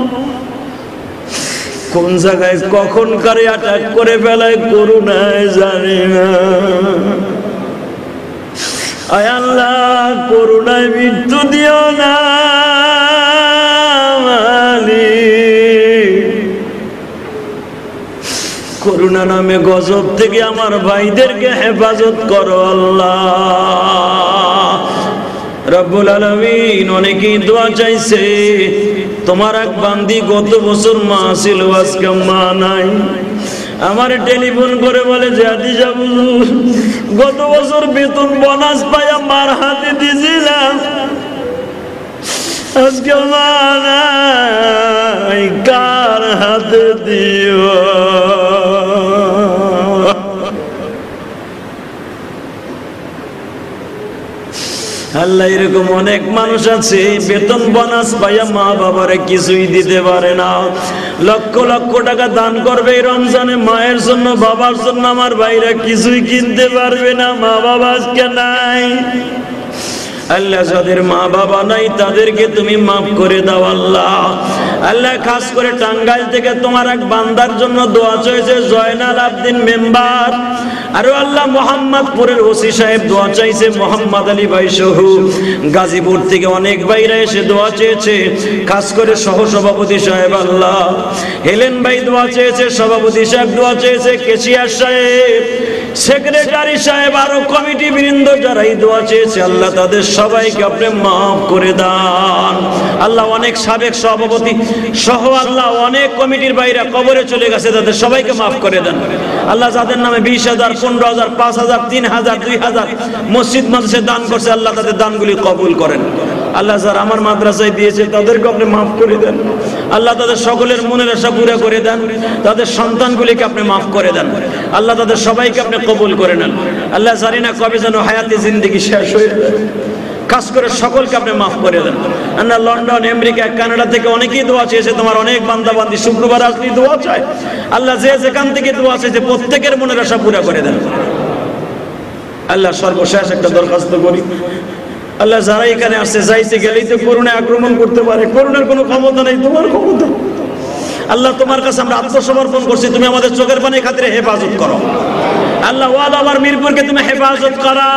কোন জায়গায় কখন কারে অ্যাটাক করে ফেলায় করুণায় জানি না। আয় আল্লাহ করুণায় মৃত্যু দিও না। করুণা নামে গজব থেকে আমার ভাইদেরকে হেফাজত করো আল্লাহ রব্বুল আলামিন। অনেকেই দোয়া চাইছে, তোমার এক বান্দি গত বছর মা ছিল, আজকে মা নাই। আমার টেলিফোন করে বলে যে হাদিজা হুজুর, গত বছর বেতন বোনাস পাইয়া মার হাতে দিয়েছিলাম, আজকে মা নাই, কার হাতে দিও? আল্লাহ, এরকম অনেক মানুষ আছে বেতন বোনাস পাইয়া মা বাবারে কিছুই দিতে পারে না। লক্ষ লক্ষ টাকা দান করবে এই রমজানে মায়ের জন্য, বাবার জন্য, আমার ভাইরা কিছুই কিনতে পারবে না, মা বাবা আজকে নাই। আল্লাহ যাদের মা বাবা নাই তাদেরকে তুমি মাফ করে দাও আল্লাহ। আল্লাহ খাস করে টাঙ্গাইল থেকে তোমার এক বান্দার জন্য দোয়া চাইছে, জয়নাল আবদিন মেম্বার। আরো আল্লাহ মোহাম্মদপুরের ওসি সাহেব দোয়া চাইছে, মোহাম্মদ আলী ভাই সহ গাজীপুর থেকে অনেক ভাইরা এসে দোয়া চেয়েছে, খাস করে সহসভাপতি সাহেব আল্লাহ হেলেন ভাই দোয়া চেয়েছে, সভাপতি সাহেব দোয়া চেয়েছে, কেশিয়ার সাহেব, সেক্রেটারি সাহেব আরো কমিটি বৃন্দ যারা এই দোয়া চেয়েছে আল্লাহ তাদের সবাইকে আপনি মাফ করে দেন আল্লাহ। অনেক সাবেক সভাপতি সহ আল্লাহ অনেক কমিটির বাইরে কবরে চলে গেছে, তাদের সবাইকে মাফ করে দেন আল্লাহ। যাদের নামে 20,000, 15,000, 5,000, 3,000, 2,000 মসজিদ মাদ্রাসায় দান করছে আল্লাহ তাদের দানগুলি কবুল করেন আল্লাহ। যারা আমার মাদ্রাসায় দিয়েছে তাদেরকে আপনি মাফ করে দেন আল্লাহ। তাদের সকলের মনের আশা পুরো করে দেন, তাদের সন্তানগুলিকে আপনি মাফ করে দেন আল্লাহ। তাদের সবাইকে আপনি কবুল করে নেন আল্লাহ। জানি না কবে যেন হায়াতে জিন্দেগি শেষ হয়ে যায়, খাস করে সকলকে আপনি মাফ করে দেন আল্লাহ। লন্ডন, আমেরিকা, কানাডা থেকে অনেকেই দোয়া চেয়েছে, তোমার অনেক বান্দাবান্দি শুক্রবার আসলেই দোয়া চায় আল্লাহ। যে যেখান থেকে দোয়া চেয়েছে প্রত্যেকের মনের আশা পুরো করে দেন আল্লাহ। সর্বশেষ একটা দরখাস্ত করি আল্লাহ, যারা এখানে আসছে যাইছে গেলেই তো করুণায় আক্রমণ করতে পারে, করুণার কোনো ক্ষমতা নেই, তোমার ক্ষমতা আল্লাহ। তোমার কাছে আমরা আত্মসমর্পণ করছি, তুমি আমাদের চোখের পানির খাতিরে হেফাজত করো আল্লাহ। ওয়াদ আমার মিরপুরকে তুমি হেফাজত করা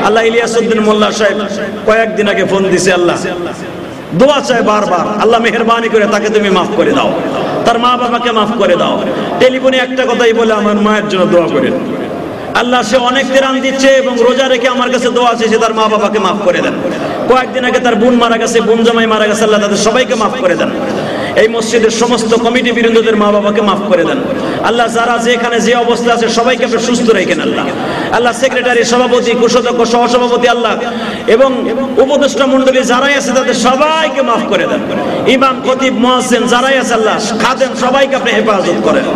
আল্লাহ। ইলিয়াসউদ্দিন মোল্লা সাহেব কয়েকদিন আগে ফোন দিছে আল্লাহ, দোয়া চায় বারবার আল্লাহ। মেহেরবানি করে তাকে তুমি মাফ করে দাও, তার মা বাবাকে মাফ করে দাও। টেলিফোনে একটা কথাই বলে আমার মায়ের জন্য দোয়া করেন আল্লাহ। সে অনেক তেরান দিচ্ছে এবং রোজা রেখে আমার কাছে দোয়া চেয়েছে, তার মা বাবাকে মাফ করে দেন। কয়েকদিন আগে তার বোন মারা গেছে, বোন জামাই মারা গেছে আল্লাহ, তাদের সবাইকে মাফ করে দেন। এই মসজিদের সমস্ত কমিটি বৃন্দদের মা বাবাকে মাফ করে দেন আল্লাহ। যারা যেখানে যে অবস্থা আছে সবাইকে আপনি সুস্থ রাখেন আল্লাহ। আল্লাহ সেক্রেটারি, সভাপতি, কোষাধ্যক্ষ, সহসভাপতি আল্লাহ এবং উপদেষ্টা মন্ডলী যারাই আছে তাদের সবাইকে মাফ করে দেন। ইমাম, খতিব, মুয়াজ্জিন যারাই আছে আল্লাহ, খাদেম সবাইকে আপনি হেফাজত করেন।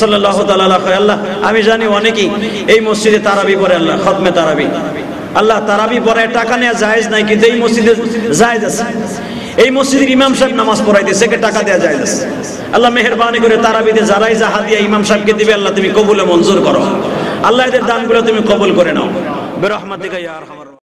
সাল্লাল্লাহু তাআলা আল্লাহ। আমি জানি অনেকেই এই মসজিদে তারাবি পড়ে আল্লাহ, খতমে তারাবি আল্লাহ। তারাবি পড়ে টাকা নেওয়া জায়েজ নাই, কিন্তু এই মসজিদে জায়েজ আছে। এই মসজিদের ইমাম সাহেব নামাজ পড়াইতে সেকে টাকা দেওয়া জায়েজ আছে আল্লাহ। মেহেরবানি করে তারাবিতে যারাই যা হাদিয়া ইমাম সাহেবকে দিবে আল্লাহ তুমি কবুলে মঞ্জুর করো আল্লাহ। এদের দানগুলো তুমি কবুল করে নাও বিরহমাতিকা ইয়া আরহামার